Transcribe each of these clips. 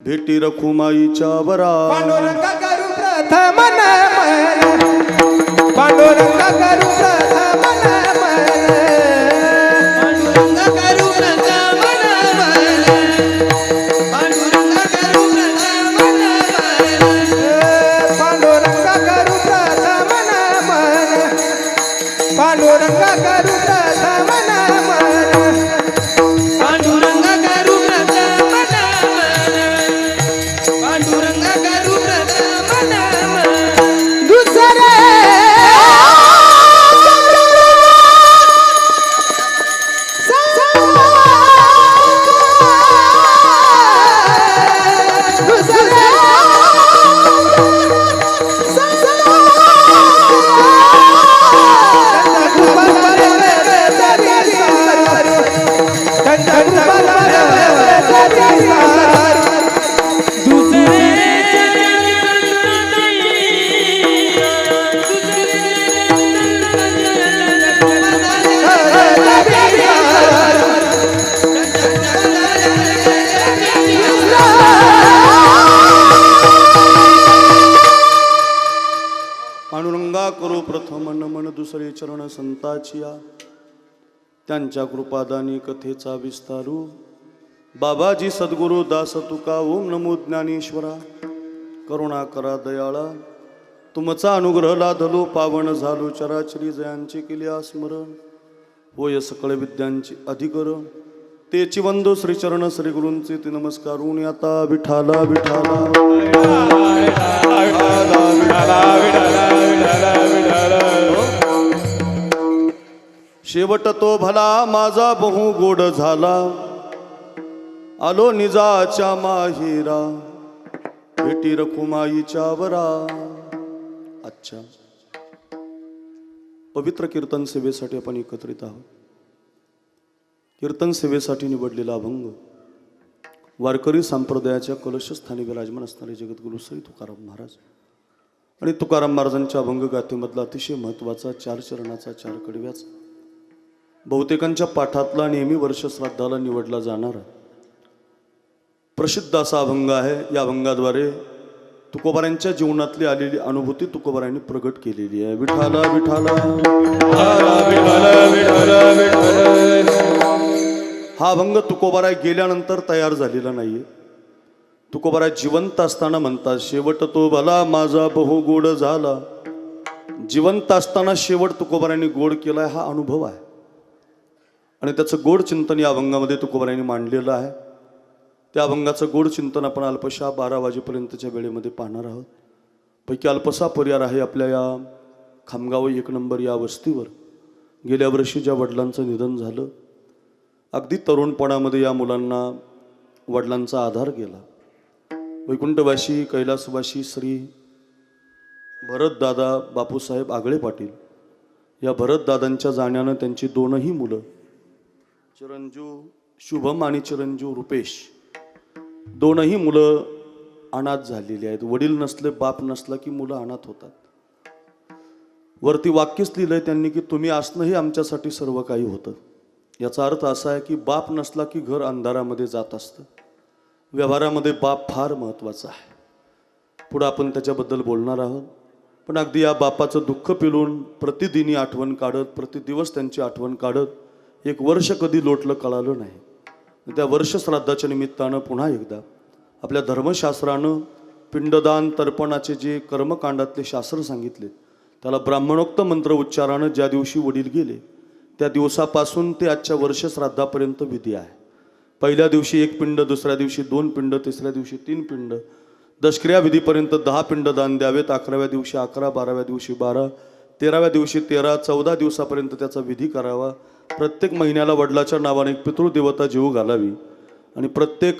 भेटी रखुमाईच्या वरा पांडुरंग करू प्रथम नमन पांडुरंग करू प्रथम नमन पांडुरंग करू प्रथम नमन पांडुरंग करू प्रथम नमन पांडुरंग करू प्रथम नमन पांडुरंग करू प्रथम नमन पांडुरंग करू प्रथम नमन पांडुरंग करू प्रथम नमन दुसरे पांडुरंगा करू प्रथम नमन दुसरे चरण संताचिया त्यांच्या कृपादानी कथेचा विस्तारू बाबाजी सद्गुरु दास तुका ओम नमो ज्ञानेश्वरा करुणा करा दयाळा तुमचा अनुग्रह लाधलो पावन झालो चराचरी जयांचे केले स्मरण होय सकळ विद्यांची अधिकरण तेची वंदो श्रीचरण श्री गुरूंचे ते नमस्कारून आता विठाला विठाला शेवट तो भला माझा बहु गोड झाला आलो निजाच्या माहेरा भेटी रखुमाईच्या वरा. अच्छा, पवित्र कीर्तन सेवेसाठी आपण एकत्रित आहोत. कीर्तन सेवेसाठी निवडलेला अभंग वारकरी संप्रदायाच्या कलशस्थानी विराजमान असणारे जगद्गुरु श्री तुकाराम महाराज आणि तुकाराम महाराजांच्या अभंग गाथेमधला अतिशय महत्त्वाचा 4 चरणाचा 4 कडव्याचा बहुतेकांच्या पाठातला नेहमी वर्ष श्राद्धाला निवडला जाणारा प्रसिद्ध असा अभंग आहे. या अभंगाद्वारे तुकोबारांच्या जीवनातली आलेली अनुभूती तुकोबारांनी प्रगट केलेली आहे. विठाला विठाला हा अभंग तुकोबाराय गेल्यानंतर तयार झालेला नाहीये. तुकोबाराय जिवंत असताना म्हणतात, शेवट तो भला माझा बहु गोड झाला. जिवंत असताना शेवट तुकोबारांनी गोड केलाय हा अनुभव आहे आणि त्याचं गोड चिंतन या अभंगामध्ये तुकोबारांनी मांडलेलं आहे. त्या अभंगाचं गोड चिंतन आपण अल्पशा 12 वाजेपर्यंतच्या वेळेमध्ये पाहणार आहोत. पैकी अल्पसा परिवार आहे आपल्या या खामगाव 1 नंबर या वस्तीवर. गेल्या वर्षी ज्या वडिलांचं निधन झालं, अगदी तरुणपणामध्ये या मुलांना वडिलांचा आधार गेला. वैकुंठवासी कैलासवासी श्री भरतदादा बापूसाहेब आगळे पाटील या भरतदादांच्या जाण्यानं त्यांची 2ही मुलं चिरंजीव शुभम आणि चिरंजीव रुपेश 2ही मुलं अनाथ झालेली आहेत. वडील नसले, बाप नसला की मुलं अनाथ होतात. वरती वाक्यच लिहिलंय त्यांनी की तुम्ही असणं हे आमच्यासाठी सर्व काही होतं. याचा अर्थ असा आहे की बाप नसला की घर अंधारामध्ये जात असतं. व्यवहारामध्ये बाप फार महत्त्वाचा आहे. पुढं आपण त्याच्याबद्दल बोलणार आहोत. पण अगदी या बापाचं दुःख पिलून प्रतिदिनी आठवण काढत, प्रतिदिवस त्यांची आठवण काढत 1 वर्ष कधी लोटलं कळालं नाही. त्या वर्ष श्राद्धाच्या निमित्तानं पुन्हा एकदा आपल्या धर्मशास्त्रानं पिंडदान तर्पणाचे जे कर्मकांडातले शास्त्र सांगितले त्याला ब्राह्मणोक्त मंत्र उच्चारानं ज्या दिवशी वडील गेले त्या दिवसापासून ते आजच्या वर्ष श्राद्धापर्यंत विधी आहे. पहिल्या दिवशी 1 पिंड, दुसऱ्या दिवशी 2 पिंड, तिसऱ्या दिवशी 3 पिंड, दशक्रिया विधीपर्यंत 10 पिंड दान द्यावेत. 11व्या दिवशी 11, 12व्या दिवशी 12, 13व्या दिवशी 13, 14 दिवसापर्यंत त्याचा विधी करावा. प्रत्येक महिन्याला वडिलाच्या नावाने एक पितृदेवता जेवू घालावी आणि प्रत्येक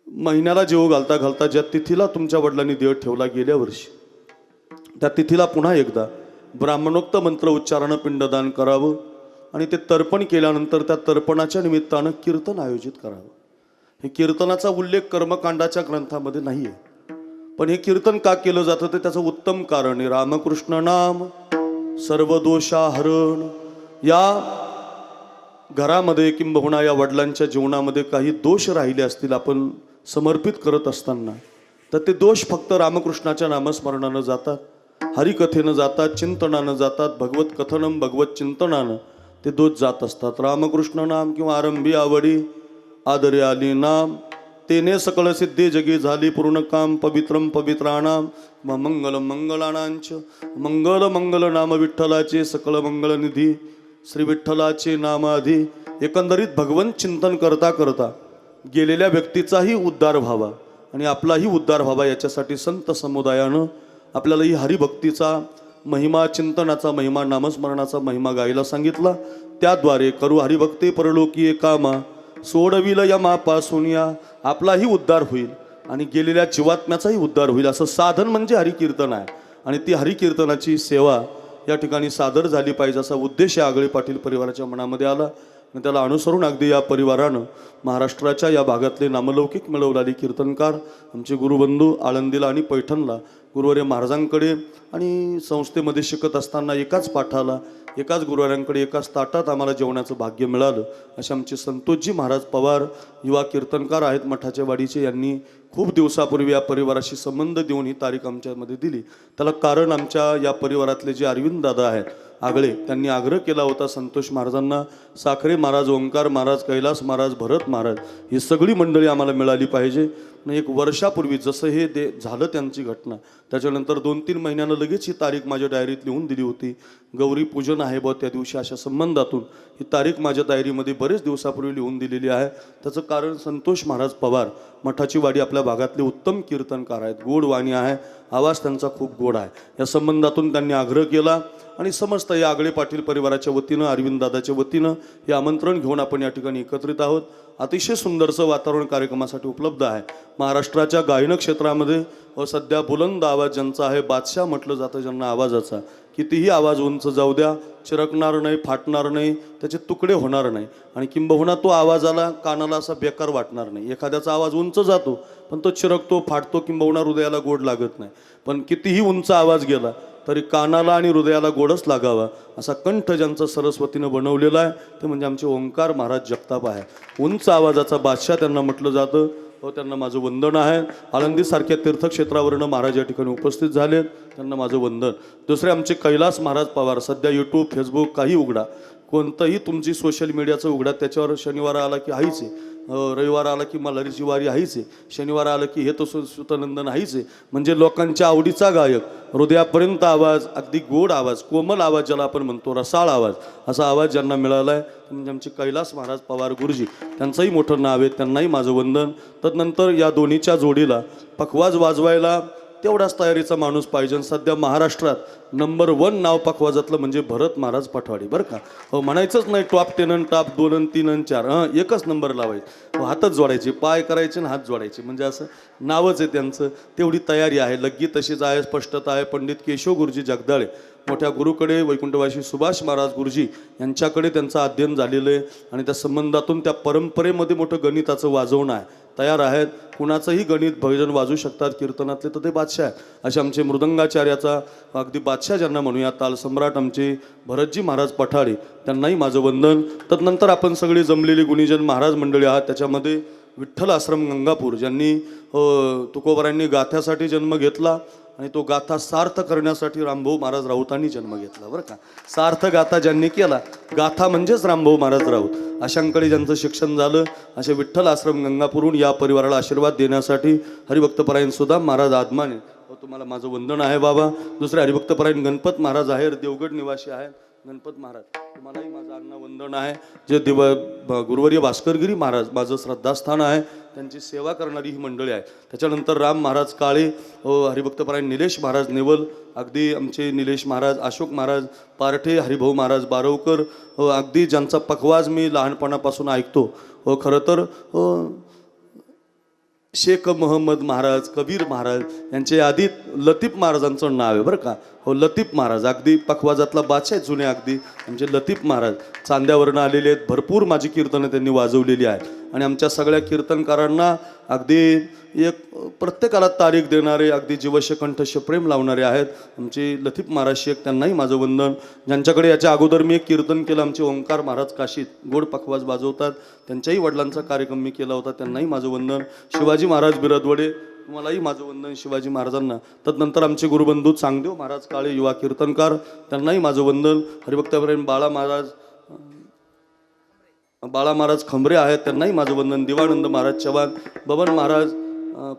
महिन्याला जेवू घालता घालता ज्या तिथीला तुमच्या वडिलांनी देह ठेवला गेल्या वर्षी त्या तिथीला पुन्हा एकदा ब्राह्मणोक्त मंत्र उच्चारानं पिंडदान करावं आणि ते तर्पण केल्यानंतर त्या तर्पणाच्या निमित्तानं कीर्तन आयोजित करावं. हे कीर्तनाचा उल्लेख कर्मकांडाच्या ग्रंथामध्ये नाही आहे, पण हे कीर्तन का केलं जातं ते त्याचं उत्तम कारण आहे. रामकृष्ण नाम सर्व दोषाहरण. या घरामध्ये किंबहुना या वडिलांच्या जीवनामध्ये काही दोष राहिले असतील, आपण समर्पित करत असताना तर ते दोष फक्त रामकृष्णाच्या नामस्मरणानं जातात, हरिकथेनं जातात, चिंतनानं जातात, भगवत कथनम भगवत चिंतनानं ते दोष जात असतात. रामकृष्ण नाम किंवा आरंभी आवडी आदरे आली नाम, तेने सकळ सिद्धे जगी झाली पूर्ण काम. पवित्रम पवित्राणाम मंगल मंगलानांच मंगल मंगल नाम विठ्ठलाचे सकळ मंगल निधी श्री विठ्ठलाचे नामाधी. एकंदरीत भगवंत चिंतन करता करता गेलेल्या व्यक्तीचाही उद्धार व्हावा आणि आपलाही उद्धार व्हावा याच्यासाठी संत समुदायानं आपल्याला ही हरिभक्तीचा महिमा, चिंतनाचा महिमा, नामस्मरणाचा महिमा गायला सांगितला. त्याद्वारे करू हरिभक्ती परलोकीये कामा, सोडविल यमापासून या. आपलाही उद्धार होईल आणि गेलेल्या जीवात्म्याचाही उद्धार होईल. असं साधन म्हणजे हरिकीर्तन आहे आणि ती हरिकीर्तनाची सेवा या ठिकाणी सादर झाली पाहिजे असा उद्देश या आगळे पाटील परिवाराच्या मनामध्ये आला आणि त्याला अनुसरून अगदी या परिवारानं महाराष्ट्राच्या या भागातले नामलौकिक मिळवलेले कीर्तनकार आमचे गुरुबंधू आळंदीला आणि पैठणला गुरुवर्य महाराजांकडे आणि संस्थेमध्ये शिकत असताना एकाच पाठाला एकाच गुरुवारांकडे एकाच ताटात आम्हाला जेवण्याचं भाग्य मिळालं असे आमचे संतोषजी महाराज पवार युवा कीर्तनकार आहेत मठाच्या वाडीचे. यांनी खूप दिवसापूर्वी या परिवाराशी संबंध देऊन ही तारीख आमच्यामध्ये दिली. त्याला कारण आमच्या या परिवारातले जे अरविंद दादा आहेत आगळे त्यांनी आग्रह केला होता संतोष महाराजांना, साखरे महाराज, ओंकार महाराज, कैलास महाराज, भरत महाराज ही सगळी मंडळी आम्हाला मिळाली पाहिजे. एक वर्षापूर्वी जसं हे झालं त्यांची घटना त्याच्यानंतर 2-3 महिन्यानं लगेच ही तारीख माझ्या डायरीत लिहून दिली होती. गौरी पूजन आहे बा त्या दिवशी अशा संबंधातून ही तारीख माझ्या डायरीमध्ये बरेच दिवसापूर्वी लिहून दिलेली आहे. त्याचं कारण संतोष महाराज पवार मठाची वाडी आपल्या भागातले उत्तम कीर्तनकार आहेत, गोड वाणी आहे, आवाज त्यांचा खूप गोड आहे. या संबंधातून त्यांनी आग्रह केला आणि समस्त या आगळे पाटील परिवाराच्या वतीनं अरविंद दादाच्या वतीनं हे आमंत्रण घेऊन आपण या ठिकाणी एकत्रित आहोत. अतिशय सुंदरचं वातावरण कार्यक्रमासाठी उपलब्ध आहे. महाराष्ट्राच्या गायन क्षेत्रामध्ये सध्या बुलंद आवाज ज्यांचा आहे, बादशाह म्हटलं जातं ज्यांना आवाजाचा, कितीही आवाज उंच जाऊ द्या चिरकणार नाही, फाटणार नाही, त्याचे तुकडे होणार नाही आणि किंबहुना तो आवाजाला कानाला असा बेकार वाटणार नाही. एखाद्याचा आवाज उंच जातो पण तो चिरकतो, फाटतो, किंबहुना हृदयाला गोड लागत नाही. पण कितीही उंच आवाज गेला तरी कानाला आणि हृदयाला गोडच लागावा असा कंठ ज्यांचा सरस्वतीनं बनवलेला आहे ते म्हणजे आमचे ओंकार महाराज जगताप आहे. उंच आवाजाचा बादशाह त्यांना म्हटलं जातं. त्यांना माझं वंदन आहे. आळंदीसारख्या तीर्थक्षेत्रावरनं महाराज या ठिकाणी उपस्थित झालेत, त्यांना माझं वंदन. दुसरे आमचे कैलास महाराज पवार, सध्या यूट्यूब, फेसबुक काही उघडा, कोणतंही तुमची सोशल मीडियाचं उघडा, त्याच्यावर शनिवार आला की हाईच आहे, रविवार आला की मल्हारीची वारी हाईच आहे, शनिवार आलं की हे तो सुतनंदन हाईच आहे. म्हणजे लोकांच्या आवडीचा गायक, हृदयापर्यंत आवाज, अगदी गोड आवाज, कोमल आवाज ज्याला आपण म्हणतो, रसाळ आवाज, असा आवाज ज्यांना मिळाला आहे म्हणजे आमचे कैलास महाराज पवार गुरुजी, त्यांचंही मोठं नाव आहे, त्यांनाही माझं वंदन. तदनंतर या दोन्हीच्या जोडीला पखवाज वाजवायला तेवढाच तयारीचा माणूस पाहिजे. सध्या महाराष्ट्रात नंबर 1 नाव पखवाजातलं म्हणजे भरत महाराज पठवाडी, बरं का. म्हणायचंच नाही टॉप 10 टॉप 2 3 4, एकच नंबर लावायचं, हातच जोडायचे, पाय करायचे आणि हात जोडायचे, म्हणजे असं नावच आहे त्यांचं. तेवढी तयारी आहे, लग्गी तशीच आहे, स्पष्टता आहे. पंडित केशव गुरुजी जगदाळे मोठ्या गुरुकडे वैकुंठवासी सुभाष महाराज गुरुजी यांच्याकडे त्यांचं अध्ययन झालेलं आहे आणि त्या संबंधातून त्या परंपरेमध्ये मोठं गणिताचं वाजवणं आहे, तयार आहेत. कुणाचंही गणित भजन वाजू शकतात कीर्तनातले तर ते बादशाह आहेत. असे आमचे मृदंगाचार्याचा अगदी बादशाह ज्यांना म्हणूया, ताल सम्राट आमचे भरतजी महाराज पठाडे, त्यांनाही माझं वंदन. तदनंतर आपण सगळे जमलेली गुणीजन महाराज मंडळी आहात. त्याच्यामध्ये विठ्ठल आश्रम गंगापूर ज्यांनी तुकोबारांनी गाथ्यासाठी जन्म घेतला आणि तो गाथा सार्थ करण्यासाठी रामभाऊ महाराज राऊतांनी जन्म घेतला, बरं का. सार्थ गाथा ज्यांनी केला, गाथा म्हणजेच रामभाऊ महाराज राऊत, अशांकडे ज्यांचं शिक्षण झालं, असे विठ्ठल आश्रम गंगापूरहून या परिवाराला आशीर्वाद देण्यासाठी हरिभक्तपरायण सुद्धा महाराज आदमाने, तुम्हाला माझं वंदन आहे बाबा. दुसरे हरिभक्तपरायण गणपत महाराज आहे, देवगड निवासी आहेत. गणपत महाराज तुम्हालाही माझं अन्न वंदन आहे. जे गुरुवर्य भास्करगिरी महाराज माझं श्रद्धास्थान आहे, त्यांची सेवा करणारी ही मंडळी आहे. त्याच्यानंतर राम महाराज काळे, हरिभक्तपरायण निलेश महाराज नेवल, अगदी आमचे निलेश महाराज, अशोक महाराज पारठे, हरिभाऊ महाराज बारवकर, अगदी ज्यांचा पखवाज मी लहानपणापासून ऐकतो. खरं तर शेख मोहम्मद महाराज, कबीर महाराज यांच्या यादीत लतीफ महाराजांचं नाव आहे, बरं का. हो लतीफ महाराज अगदी पखवाजातला बादशाह आहे जुने अगदी आमचे लतीफ महाराज चांद्यावरनं आलेले आहेत. भरपूर माझी कीर्तनं त्यांनी वाजवलेली आहेत आणि आमच्या सगळ्या कीर्तनकारांना अगदी एक प्रत्येकाला तारीख देणारे अगदी जीवश्य कंठस्य प्रेम लावणारे आहेत आमचे लतीफ महाराज शेख. त्यांनाही माझं वंदन. ज्यांच्याकडे याच्या अगोदर मी एक कीर्तन केलं आमचे ओंकार महाराज काशीत गोड पखवाज वाजवतात, त्यांच्याही वडिलांचा कार्यक्रम मी केला होता, त्यांनाही माझं वंदन. शिवाजी महाराज बिरदवडे तुम्हालाही माझं वंदन शिवाजी महाराजांना. तदनंतर आमचे गुरुबंधू चांगदेव महाराज काळे युवा कीर्तनकार, त्यांनाही माझं वंदन. हरिभक्ताप्रेम बाळा महाराज खंबरे आहेत, त्यांनाही माझं वंदन. दिवानंद महाराज चव्हाण, बबन महाराज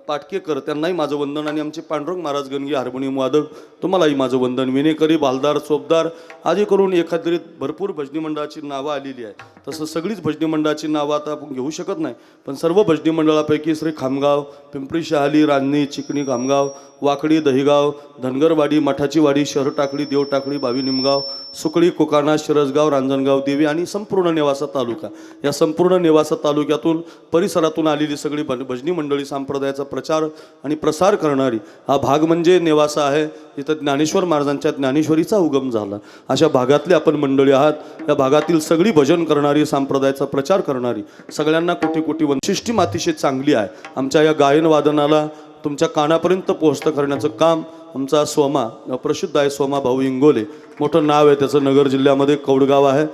पाटकेकर, त्यांनाही माझं वंदन. आणि आमचे पांडुरंग महाराज गणगी हार्मोनियम वादक, तुम्हालाही माझं वंदन. विनेकरी बालदार चोपदार आदी करून एकत्रित भरपूर भजनी मंडळाची नावं आलेली आहे. तसं सगळीच भजनी मंडळाची नावं आता आपण घेऊ शकत नाही, पण सर्व भजनी मंडळापैकी श्री खामगाव, पिंपरी शहाली, रान्नी, चिकणी, खामगाव, वाकडी, दहिगाव, धनगरवाडी, मठाची वाडी, शहर टाकळी, देव टाकळी, बावी निमगाव, सुकळी, कोकाणा, शिरसगाव, रांजणगाव, देवी आणि संपूर्ण नेवासा तालुका, या संपूर्ण नेवासा तालुक्यातून परिसरातून आलेली सगळी भजनी मंडळी संप्रदायाचा प्रचार आणि प्रसार करणारी हा भाग म्हणजे नेवासा आहे. इथं ज्ञानेश्वर महाराजांच्या ज्ञानेश्वरीचा उगम झाला. अशा भागातली आपण मंडळी आहात. या भागातील सगळी भजन करणारी, संप्रदायाचा प्रचार करणारी, सगळ्यांना कोटी कोटी सिस्टीम अतिशय चांगली आहे. आमच्या या गायन वादनाला तुमच्या कानापर्यंत पोहोचतं करण्याचं काम आमचा सोमा प्रसिद्ध आहे. सोमा भाऊ इंगोले, मोठं नाव आहे त्याचं, नगर जिल्ह्यामध्ये कौडगाव आहे.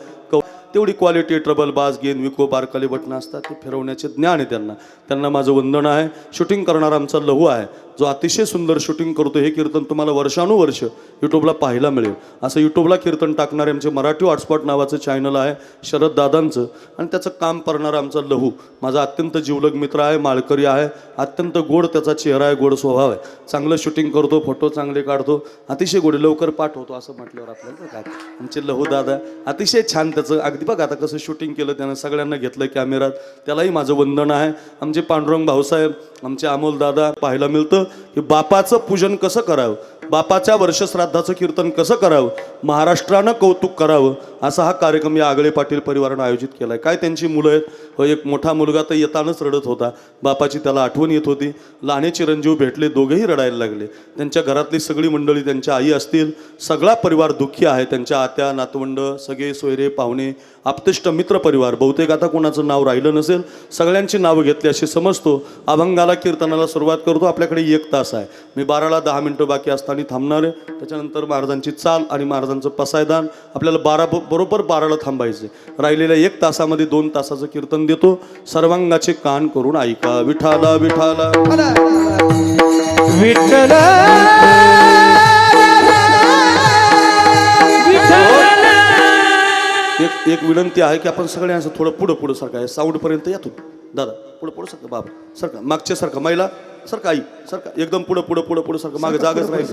तेवढी क्वालिटी, ट्रबल, बास, गेन, विको, बारकाले बटणं असतात, ते फिरवण्याचे ज्ञान आहे त्यांना. त्यांना माझं वंदन आहे. शूटिंग करणारा आमचा लहू आहे, जो अतिशय सुंदर शूटिंग करतो. हे कीर्तन तुम्हाला वर्षानुवर्ष यूट्यूबला पाहायला मिळेल. असं यूट्यूबला कीर्तन टाकणारे आमचे मराठी हॉटस्पॉट नावाचं चॅनल आहे शरद दादांचं, आणि त्याचं काम करणारा आमचा लहू माझा अत्यंत जिवलग मित्र आहे, माळकरी आहे. अत्यंत गोड त्याचा चेहरा आहे, गोड स्वभाव आहे. चांगलं शूटिंग करतो, फोटो चांगले काढतो, अतिशय गोड, लवकर पाठवतो असं म्हटल्यावर आपल्याला काय. आमचे लहू दादा अतिशय छान, त्याचं अगदी बघा आता कसं शूटिंग केलं त्यानं, सगळ्यांना घेतलं कॅमेरात, त्यालाही माझं वंदन आहे. आमचे पांडुरंग भाऊसाहेब, आमचे अमोल दादा, पाहायला मिळतं की बापाचं पूजन कसं करावं, बापाच्या वर्षश्राद्धाचं कीर्तन कसं करावं, महाराष्ट्रानं कौतुक करावं, असा हा कार्यक्रम या आगळे पाटील परिवारानं आयोजित केला आहे. काय त्यांची मुलं आहेत. एक मोठा मुलगा तर येतानाच रडत होता, बापाची त्याला आठवण येत होती. लहाने चिरंजीव भेटले, दोघेही रडायला लागले. त्यांच्या घरातली सगळी मंडळी, त्यांच्या आई असतील, सगळा परिवार दुःखी आहे. त्यांच्या आत्या, नातवंड, सगळे सोयरे, पाहुणे, आप्तेष्ट, मित्र परिवार, बहुतेक आता कोणाचं नाव राहिलं नसेल, सगळ्यांची नावं घेतली अशी समजतो. अभंगाला, कीर्तनाला सुरुवात करतो. आपल्याकडे 1 तास आहे. मी 12ला 10 मिनटं बाकी असताना थांबणार आहे. त्याच्यानंतर महाराजांची चाल आणि महाराजांचं पसायदान. आपल्याला बरोबर 12ला थांबायचे. राहिलेल्या 1 तासामध्ये 2 तासाचं कीर्तन देतो. सर्वांगाचे कान करून ऐका. विठाला विठाला विठ्ठल एक विनंती आहे की आपण सगळ्यांचं थोडं पुढं सारखं साऊंड पर्यंत येतो. दादा पुढं सारखं, बाबा सारखं, मागच्या सारखं, महिला सारखं, आई सारखं, एकदम पुढं सारखं, मागे जागच राहील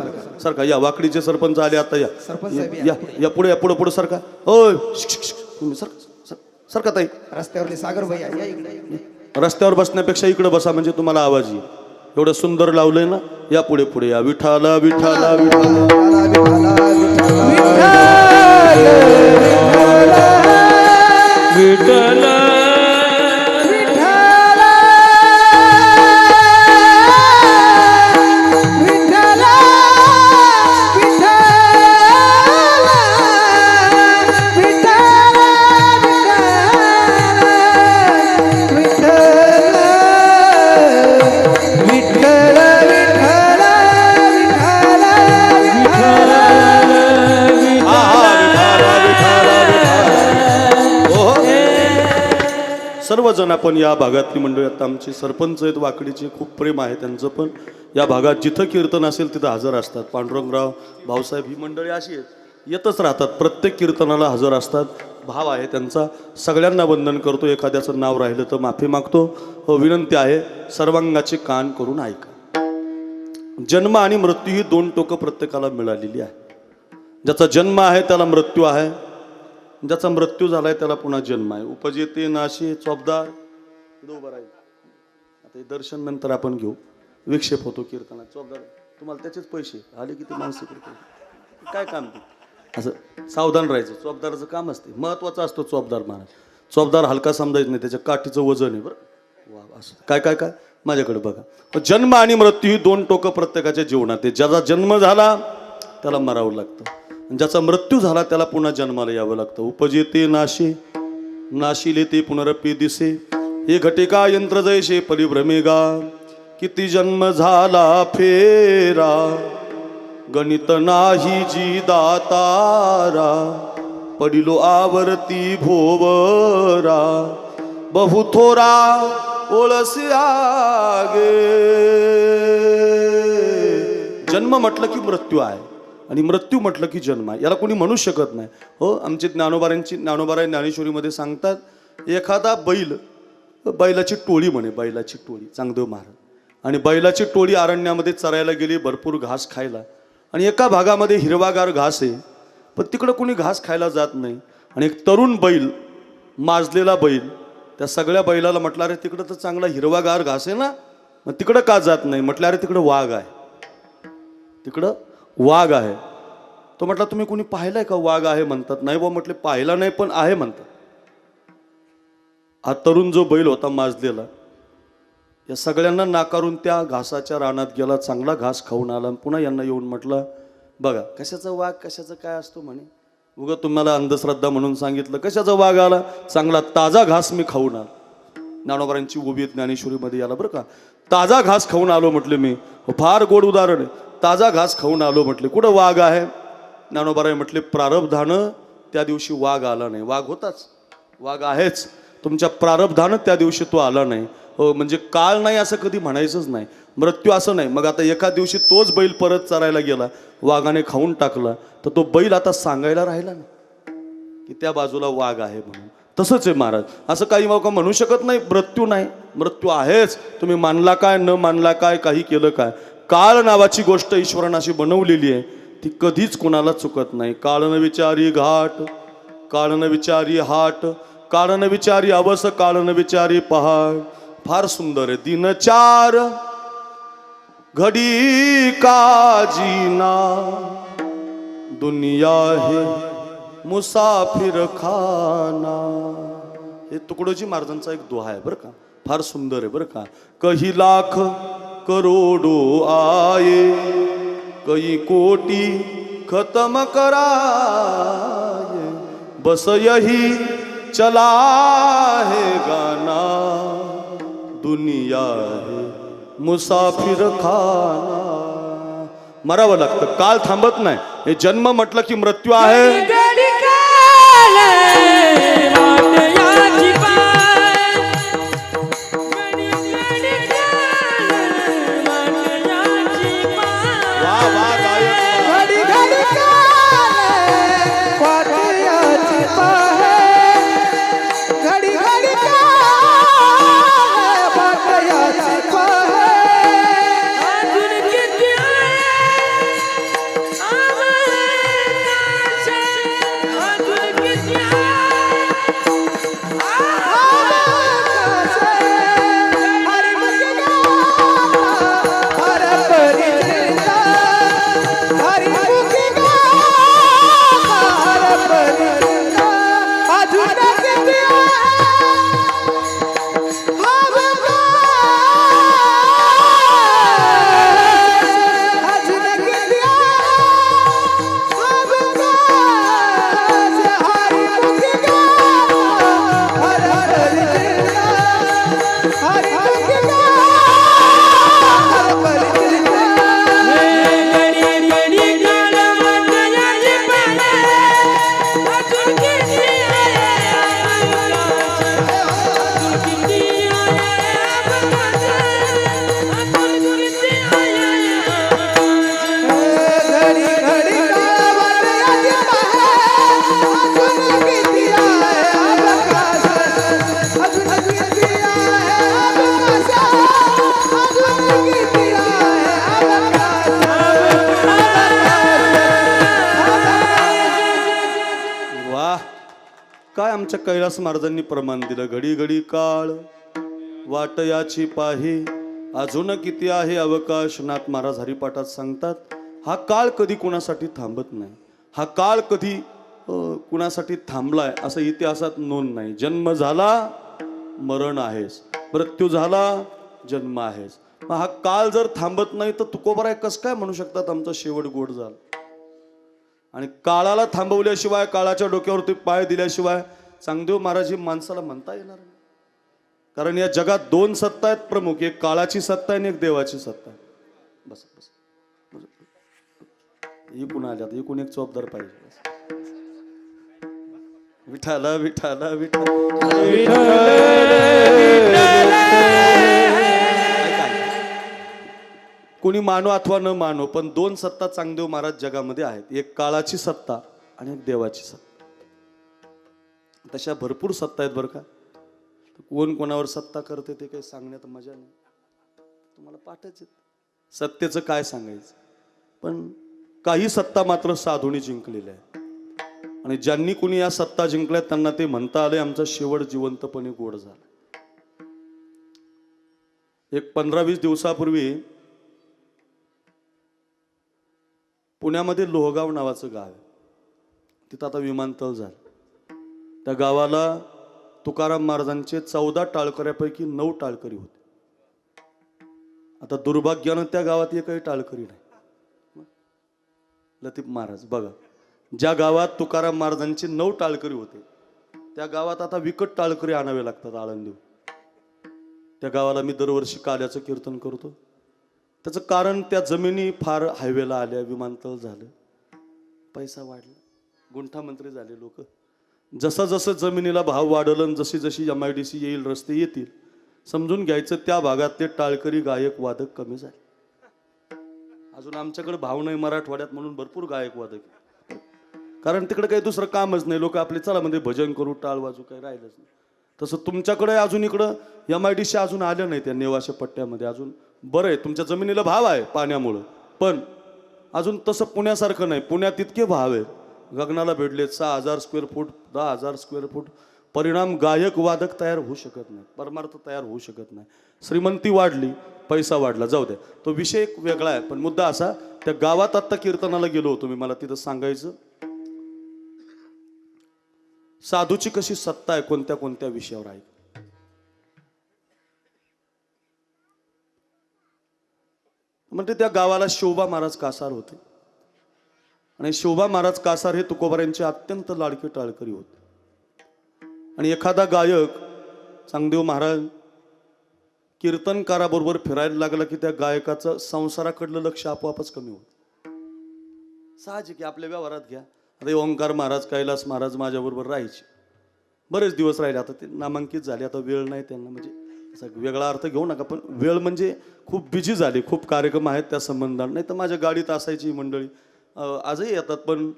सारखं. या वाकडीचे सरपंच आले आता, या पुढे सारखा. होय तुम्ही सारखा ताई, रस्त्यावरली सागर भैया या इकडे. रस्त्यावर बसण्यापेक्षा इकडे बसा, म्हणजे तुम्हाला आवाज येईल. एवढं सुंदर लावलंय ना. या पुढे या. विठाला विठाला विठाला विठाला सर्वजण आपण या भागातली मंडळी, आता आमचे सरपंच आहेत वाकडीचे, खूप प्रेम आहे त्यांचं, पण या भागात जिथं कीर्तन असेल तिथं हजर असतात. पांडुरंगराव, भाऊसाहेब, ही मंडळी अशी आहेत, येतच राहतात, प्रत्येक कीर्तनाला हजर असतात. भाव आहे त्यांचा. सगळ्यांना वंदन करतो. एखाद्याचं नाव राहिलं तर माफी मागतो. विनंती आहे, सर्वांगाचे कान करून ऐका. जन्म आणि मृत्यू ही 2 टोकं प्रत्येकाला मिळालेली आहे. ज्याचा जन्म आहे त्याला मृत्यू आहे, ज्याचा मृत्यू झालाय त्याला पुन्हा जन्म आहे. उपजेते नाशे चोपदार उभं राहील. आता हे दर्शन नंतर आपण घेऊ. विक्षेप होतो कीर्तनात. चोपदार तुम्हाला त्याचेच पैसे आले की ते माणसं काय काम ते, असं सावधान राहायचं. चोपदाराचं काम असते, महत्वाचं असतं चोपदार महाराज. चोपदार हलका समजायचं नाही, त्याच्या काठीचं वजन आहे. बरं वा, असं काय माझ्याकडे बघा. जन्म आणि मृत्यू ही 2 टोकं प्रत्येकाच्या जीवनात आहे. ज्याचा जन्म झाला त्याला मरावं लागतं. आणि ज्याचा मृत्यू झाला त्याला पुन्हा जन्माला यावं लागतं. उपजेते नाशे नाशिले ते पुनरपी दिसे, हे घटिका यंत्र जैसे परिभ्रमेगा. किती जन्म झाला फेरा, गणित नाही जी दातारा. पडिलो आवर्ती भोवरा, बहु थोरा ओळसिया गे. जन्म म्हटलं की मृत्यू आहे आणि मृत्यू म्हटलं की जन्म आहे, याला कोणी म्हणू शकत नाही. हो, आमचे ज्ञानोबाराय ज्ञानेश्वरीमध्ये सांगतात, एखादा बैलाची टोळी म्हणे, बैलाची टोळी चांगदेव महाराज, आणि बैलाची टोळी अरण्यामध्ये चरायला गेली भरपूर घास खायला, आणि एका भागामध्ये हिरवागार घास आहे पण तिकडं कोणी घास खायला जात नाही. आणि एक तरुण बैल, माजलेला बैल, त्या सगळ्या बैलाला म्हटलं, अरे तिकडं तर चांगला हिरवागार घास आहे ना, मग तिकडं का जात नाही? म्हटलं, अरे तिकडं वाघ आहे, तिकडं वाघ आहे. तो म्हटला, तुम्ही कोणी पाहिलाय का वाघ आहे? म्हणतात, नाही बा. म्हटले, पाहिला नाही पण आहे म्हणतात. हा तरुण जो बैल होता माजलेला, या सगळ्यांना नाकारून त्या घासाच्या रानात गेला, चांगला घास खाऊन आला. पुन्हा यांना येऊन म्हटलं, बघा कशाचा वाघ कशाचं काय असतो म्हणे, उगा तुम्हाला अंधश्रद्धा म्हणून सांगितलं. कशाचा वाघ आला? चांगला ताजा घास मी खाऊन आलो. ज्ञानोबारांची उभी ज्ञानेश्वरीमध्ये आला बरं का. ताजा घास खाऊन आलो म्हटले मी. फार गोड उदाहरण आहे. ताजा घास खाऊन आलो म्हटले. कुठं वाघ आहे? ज्ञानोबाराय म्हटले, प्रारब्धानं त्या दिवशी वाघ आला नाही. वाघ होताच, वाघ आहेच, तुमच्या प्रारब्धानं त्या दिवशी तो आला नाही. हो, म्हणजे काळ नाही असं कधी म्हणायचंच नाही, मृत्यू असं नाही. मग आता एका दिवशी तोच बैल परत चरायला गेला, वाघाने खाऊन टाकला, तर तो बैल आता सांगायला राहिला ना की त्या बाजूला वाघ आहे म्हणून. तसंच आहे महाराज, असं काही मौका म्हणू शकत नाही मृत्यू नाही. मृत्यू आहेच, तुम्ही मानला काय न मानला काय, काही केलं काय, काळ नावाची गोष्ट ईश्वरानं अशी बनवलेली आहे, ती कधीच कोणाला चुकत नाही. काळ न विचारी घाट, काळ न विचारी हाट, काळ न विचारी अवस, काळ न विचारी पहाड. फार सुंदर आहे. दिन चार घडी का जीना, दुनिया है मुसाफिर खाना. हे तुकडोजी महाराजांचा एक दोहा आहे बरं का, फार सुंदर आहे बरं का. कही लाख करोडो आये, कई कोटी खत्म कराये, बस यही चला है गाना, दुनिया है मुसाफिर खाना. मरावं लागतं, काळ थांबत नाही. हे जन्म म्हटलं की मृत्यू आहे. काय आमच्या कैलास महाराजांनी प्रमाण दिलं. घडी घडी काळ वाट याची पाहे, अजून किती आहे अवकाश. नाथ महाराज हरिपाठात सांगतात, हा काळ कधी कुणासाठी थांबत नाही. हा काळ कधी कुणासाठी थांबलाय असं इतिहासात नोंद नाही. जन्म झाला मरण आहेस, मृत्यू झाला जन्म आहेस. मग हा काळ जर थांबत नाही तर तुकोबाराय कसं काय म्हणू शकतात आमचा शेवट गोड झाला? आणि काळाला थांबवल्याशिवाय, काळाच्या डोक्यावरती पाय दिल्याशिवाय चांगदेव महाराज ही माणसाला म्हणता येणार नाही. कारण या जगात दोन सत्ता आहेत प्रमुख, एक काळाची सत्ता आहे आणि एक देवाची सत्ता आहे. बस बस, इकून आल्यात, इकून एक चौबदार पाहिजे. विठाला विठाला विठाला कोणी मानो अथवा न मानो, पण दोन सत्ता चांगदेव महाराज जगामध्ये आहेत, एक काळाची सत्ता आणि एक देवाची सत्ता. तशा भरपूर सत्ता आहेत बरं का. कोण कोणावर सत्ता करते ते काही सांगण्यात मजा नाही, तुम्हाला पाठच येत. सत्तेचं काय सांगायचं, पण काही सत्ता मात्र साधूने जिंकलेल्या आहे. आणि ज्यांनी कुणी या सत्ता जिंकल्या त्यांना ते म्हणता आले आमचा शेवट जिवंतपणे गोड झाला. एक 15-20 दिवसापूर्वी पुण्यामध्ये लोहगाव नावाचं गाव आहे, तिथं आता विमानतळ झालं. त्या गावाला तुकाराम महाराजांचे 14 टाळकऱ्यापैकी 9 टाळकरी होते. आता दुर्भाग्यानं त्या गावात एकही टाळकरी नाही. लतीफ महाराज बघा, ज्या गावात तुकाराम महाराजांचे 9 टाळकरी होते त्या गावात आता विकट टाळकरी आणावे लागतात आळंदीहून. त्या गावाला मी दरवर्षी काल्याचं कीर्तन करतो. त्याचं कारण त्या जमिनी फार हायवेला आल्या, विमानतळ झालं, पैसा वाढला, गुंठामंत्री झाले लोक. जसं जसं जमिनीला भाव वाढलं, जशी जशी MIDC येईल, रस्ते येतील, समजून घ्यायचं त्या भागातले टाळकरी गायक वादक कमी झाले. अजून आमच्याकडे भाव नाही मराठवाड्यात म्हणून भरपूर गायक वादक, कारण तिकडे काही दुसरं कामच नाही. लोक आपले चला मध्ये भजन करू, टाळ वाजू, काही राहिलंच नाही. तसं तुमच्याकडे अजून इकडं MIDC अजून आलं नाही त्या नेवाशा पट्ट्यामध्ये. अजून बरं आहे तुमच्या जमिनीला भाव आहे पाण्यामुळं, पण अजून तसं पुण्यासारखं नाही. पुण्यात इतके भाव आहेत, गगनाला भेटले 6,000 स्क्वेअर फूट, 10,000 स्क्वेअर फूट. परिणाम गायक वादक तयार होऊ शकत नाही, परमार्थ तयार होऊ शकत नाही. श्रीमंती वाढली, पैसा वाढला, जाऊ द्या, तो विषय एक वेगळा आहे. पण मुद्दा असा, त्या गावात आत्ता कीर्तनाला गेलो होतो मी, मला तिथं सांगायचं साधूची कशी सत्ता आहे कोणत्या कोणत्या विषयावर आहे. म्हणजे त्या गावाला शिवबा महाराज कासार होते आणि शिवबा महाराज कासार हे तुकोबारायांचे अत्यंत लाडके टाळकरी होते. आणि एखादा गायक चांगदेव महाराज कीर्तनकाराबरोबर फिरायला लागला की त्या गायकाचं संसाराकडलं लक्ष आपोआपच कमी होतं. साहजिक आहे, आपल्या व्यवहारात घ्या. आता ओंकार महाराज, कैलास महाराज माझ्याबरोबर राहायचे, बरेच दिवस राहिले, आता ते नामांकित झाले, आता वेळ नाही त्यांना. म्हणजे असा वेगळा अर्थ घेऊ नका, पण वेळ म्हणजे खूप बिझी झाली, खूप कार्यक्रम आहेत त्या संबंधात. नाही तर माझ्या गाडीत असायची मंडळी, आजही येतात. पण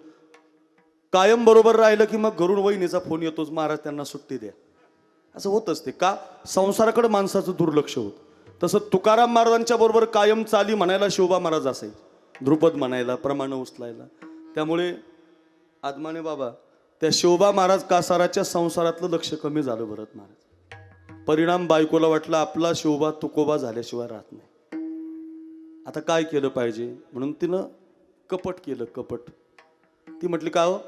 कायम बरोबर राहिलं की मग घरून वहिनीचा फोन येतोच, महाराज त्यांना सुट्टी द्या, असं होत असते. का संसाराकडे माणसाचं दुर्लक्ष होतं. तसं तुकाराम महाराजांच्या बरोबर कायम चाली म्हणायला शिवबा महाराज असायचे, ध्रुपद म्हणायला, प्रमाण उचलायला. त्यामुळे आदमाने बाबा त्या शिवबा महाराज कासाराच्या संसारातलं लक्ष कमी झालं भरत महाराज. परिणाम बायकोला वाटलं आपला शिवबा तुकोबा झाल्याशिवाय राहत नाही, आता काय केलं पाहिजे, म्हणून तिनं कपट केलं. कपट ती म्हटली का हो,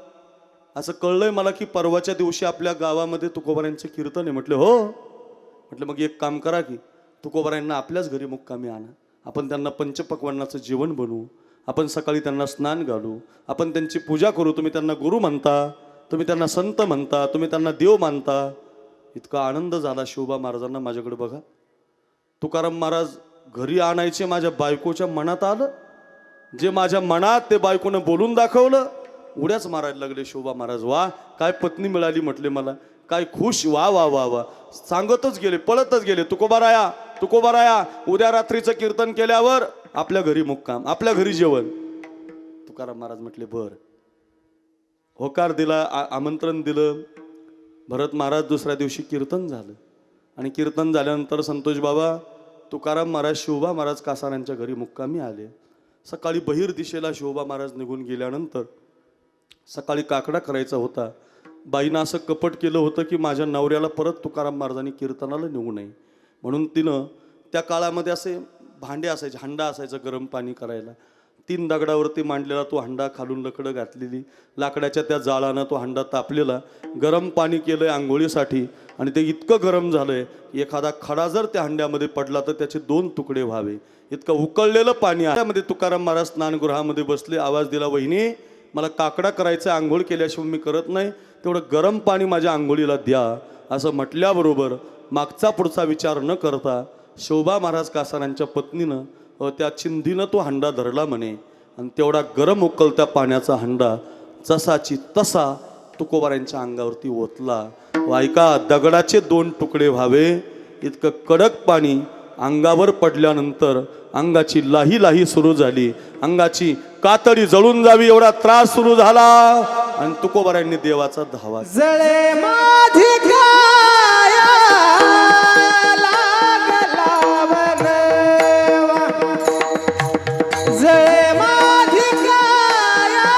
असं कळलंय मला की परवाच्या दिवशी आपल्या गावामध्ये तुकोबारायांचं कीर्तन आहे. म्हटलं हो. म्हटलं मग एक काम करा की तुकोबारायांना आपल्याच घरी मुक्कामी आणा, आपण त्यांना पंचपक्वान्नाचं जेवण बनवू, आपण सकाळी त्यांना स्नान घालू, आपण त्यांची पूजा करू. तुम्ही त्यांना गुरु म्हणता, तुम्ही त्यांना संत म्हणता, तुम्ही त्यांना देव मानता. इतका आनंद झाला शिवबा महाराजांना. माझ्याकडे बघा, तुकाराम महाराज घरी आणायचे, माझ्या बायकोच्या मनात आलं, जे माझ्या मनात ते बायकोनं बोलून दाखवलं. उड्याच मारायला लागले शिवबा महाराज. वा काय पत्नी मिळाली म्हटले मला, काय खुश, वा वा वा वा. सांगतच गेले, पळतच गेले, तुकोबाराया तुकोबाराया, उद्या रात्रीचं कीर्तन केल्यावर आपल्या घरी मुक्काम, आपल्या घरी जेवण. तुकाराम महाराज म्हटले बर. होकार दिला, आमंत्रण दिलं. भरत महाराज दुसऱ्या दिवशी कीर्तन झालं आणि कीर्तन झाल्यानंतर संतोष बाबा तुकाराम महाराज शिवबा महाराज कासारांच्या घरी मुक्कामी आले. सकाळी बहिर दिशेला शिवबा महाराज निघून गेल्यानंतर सकाळी काकडा करायचा होता. बाईनं असं कपट केलं होतं की माझ्या नवऱ्याला परत तुकाराम महाराजांनी कीर्तनाला नेऊ नये म्हणून तिनं त्या काळामध्ये असे भांडे असायचे, हंडा असायचा गरम पाणी करायला. 3 दगडावरती मांडलेला तो हंडा, खालून लकडं घातलेली, लाकडाच्या त्या जाळानं तो हंडा तापलेला, गरम पाणी केलंय आंघोळीसाठी. आणि ते इतकं गरम झालंय एखादा खडा जर त्या हंड्यामध्ये पडला तर त्याचे 2 तुकडे व्हावे, इतकं उकळलेलं पाणी आहे. त्यामध्ये तुकाराम महाराज स्नानगृहामध्ये बसले. आवाज दिला, वहिनी मला काकडा करायचं, आंघोळ केल्याशिवाय मी करत नाही, तेवढं गरम पाणी माझ्या आंघोळीला द्या असं म्हटल्याबरोबर मागचा पुढचा विचार न करता शोभा महाराज कासारांच्या पत्नीनं त्या चिंधीनं तो हंडा धरला म्हणे आणि तेवढा गरम उकळत्या पाण्याचा हंडा जसाची तसा तुकोबारांच्या अंगावरती ओतला. व ऐका, दगडाचे 2 तुकडे व्हावे इतकं कडक पाणी अंगावर पडल्यानंतर अंगाची लाही लाही सुरू झाली, अंगाची कातडी जळून जावी एवढा त्रास सुरू झाला आणि तुकोबारांनी देवाचा धावा केला. जळे माझी काया लागला बनवा, जळे माझी काया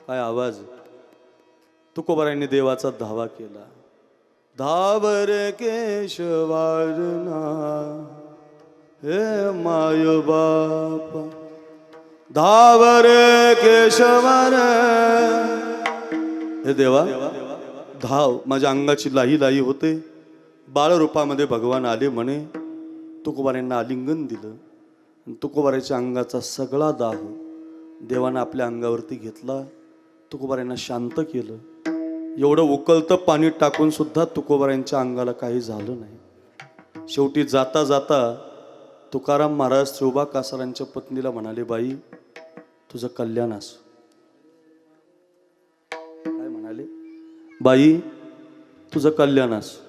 काय आवाज. तुकोबारायांनी देवाचा धावा केला. धावर केशवारना हे माय बाप, धावर केशवर. हे देवा, धाव. माझ्या अंगाची लाही लाही होते. बाळरूपामध्ये भगवान आले म्हणे. तुकोबारायांना आलिंगन दिलं तुकोबाराच्या अंगाचा सगळा दाह देवानं आपल्या अंगावरती घेतला. तुकोबारायांना शांत केलं. एवढं उकळतं पाणी टाकून सुद्धा तुकोबारायांच्या अंगाला काही झालं नाही. शेवटी जाता जाता तुकाराम महाराज श्रोबा कासारांच्या पत्नीला म्हणाले, बाई तुझं कल्याण असो. काय म्हणाले? बाई तुझं कल्याण असो.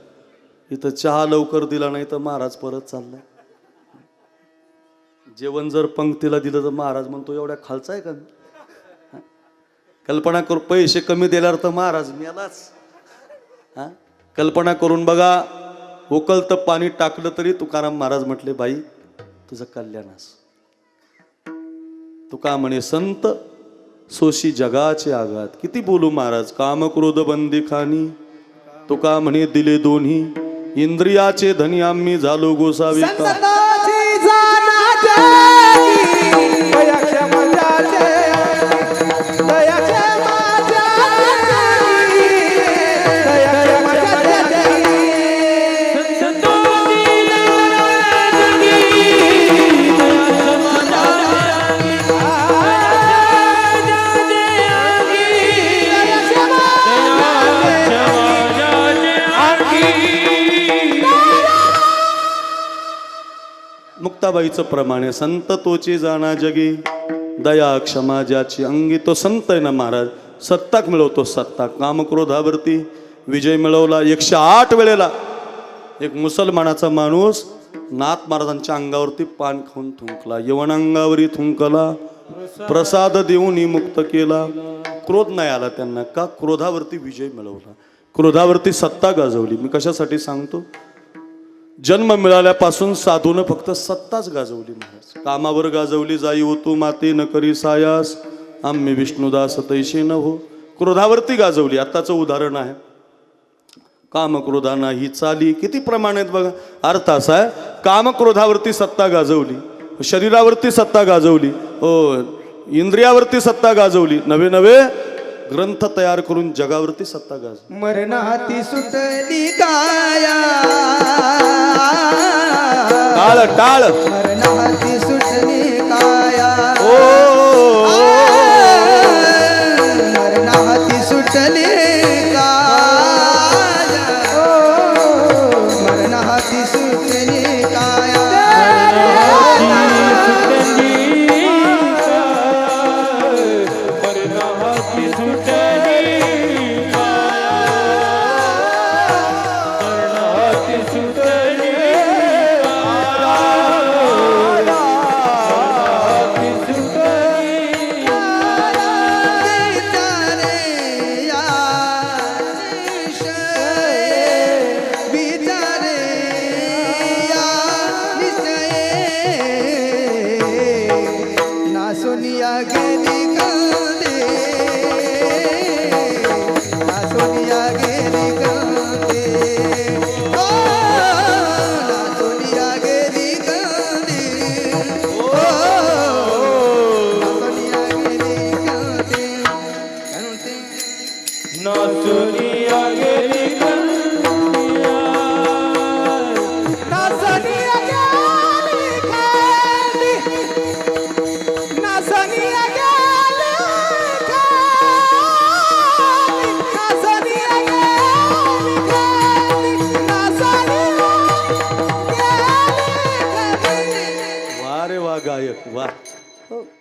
इथं चहा लवकर दिला नाही तर महाराज परत चाललाय. जेवण जर पंक्तीला दिलं तर महाराज म्हणतो एवढ्या खालचा आहे का मी? कल्पना करू, पैसे कमी दिल्यावर तर महाराज मेलाच. हा, कल्पना करून बघा, उकळतं पाणी टाकलं तरी तुकाराम महाराज म्हटले, बाई तुझं कल्याण असो. तुका म्हणे संत सोशी जगाचे आघात. किती बोलू महाराज, काम क्रोध बंदी खानी. तुका म्हणे दिले दोन्ही इंद्रियाचे धनी आम्ही झालो गोसावी का. संताची जाना जगी, दयाच्या माझ्या दयाच्या माझ्या दयाच्या माझ्या मुक्ताबाईचं प्रमाणे संत तोचे जाणा जगी दया क्षमा ज्याची अंगी. तो संत आहे ना महाराज, सत्ताक मिळवतो. सत्ता कामक्रोधावरती विजय मिळवला. 108 वेळेला एक मुसलमानाचा माणूस नाथ महाराजांच्या अंगावरती पान खाऊन थुंकला. यवन अंगावरी थुंकला, प्रसाद देऊन मुक्त केला. क्रोध नाही आला त्यांना. का? क्रोधावरती विजय मिळवला, क्रोधावरती सत्ता गाजवली. मी कशासाठी सांगतो, जन्म मिळाल्यापासून साधून फक्त सत्ताच गाजवली महाराज. कामावर गाजवली जाई होतो माते न करी सायास, आम्ही विष्णुदास तैसे न हो. क्रोधावरती गाजवली. आताचं उदाहरण आहे, काम क्रोधाना ही चाली. किती प्रमाण आहेत बघा. अर्थ असा आहे, काम क्रोधावरती सत्ता गाजवली, शरीरावरती सत्ता गाजवली, इंद्रियावरती सत्ता गाजवली, नवे नवे ग्रंथ तयार करून जगावरती सत्ता गाजवली. मरणाती सुटली काया, टाळ टाळ मरणाती सुटली काया. मरणाती सुटली काया, मरणाती सुटली काया. सोनिया गेली कांदे, सोनिया गेली कांदे, सोनिया गेली कांदे, सोनिया गेली कांदे. सोनिया गेली गायक वा.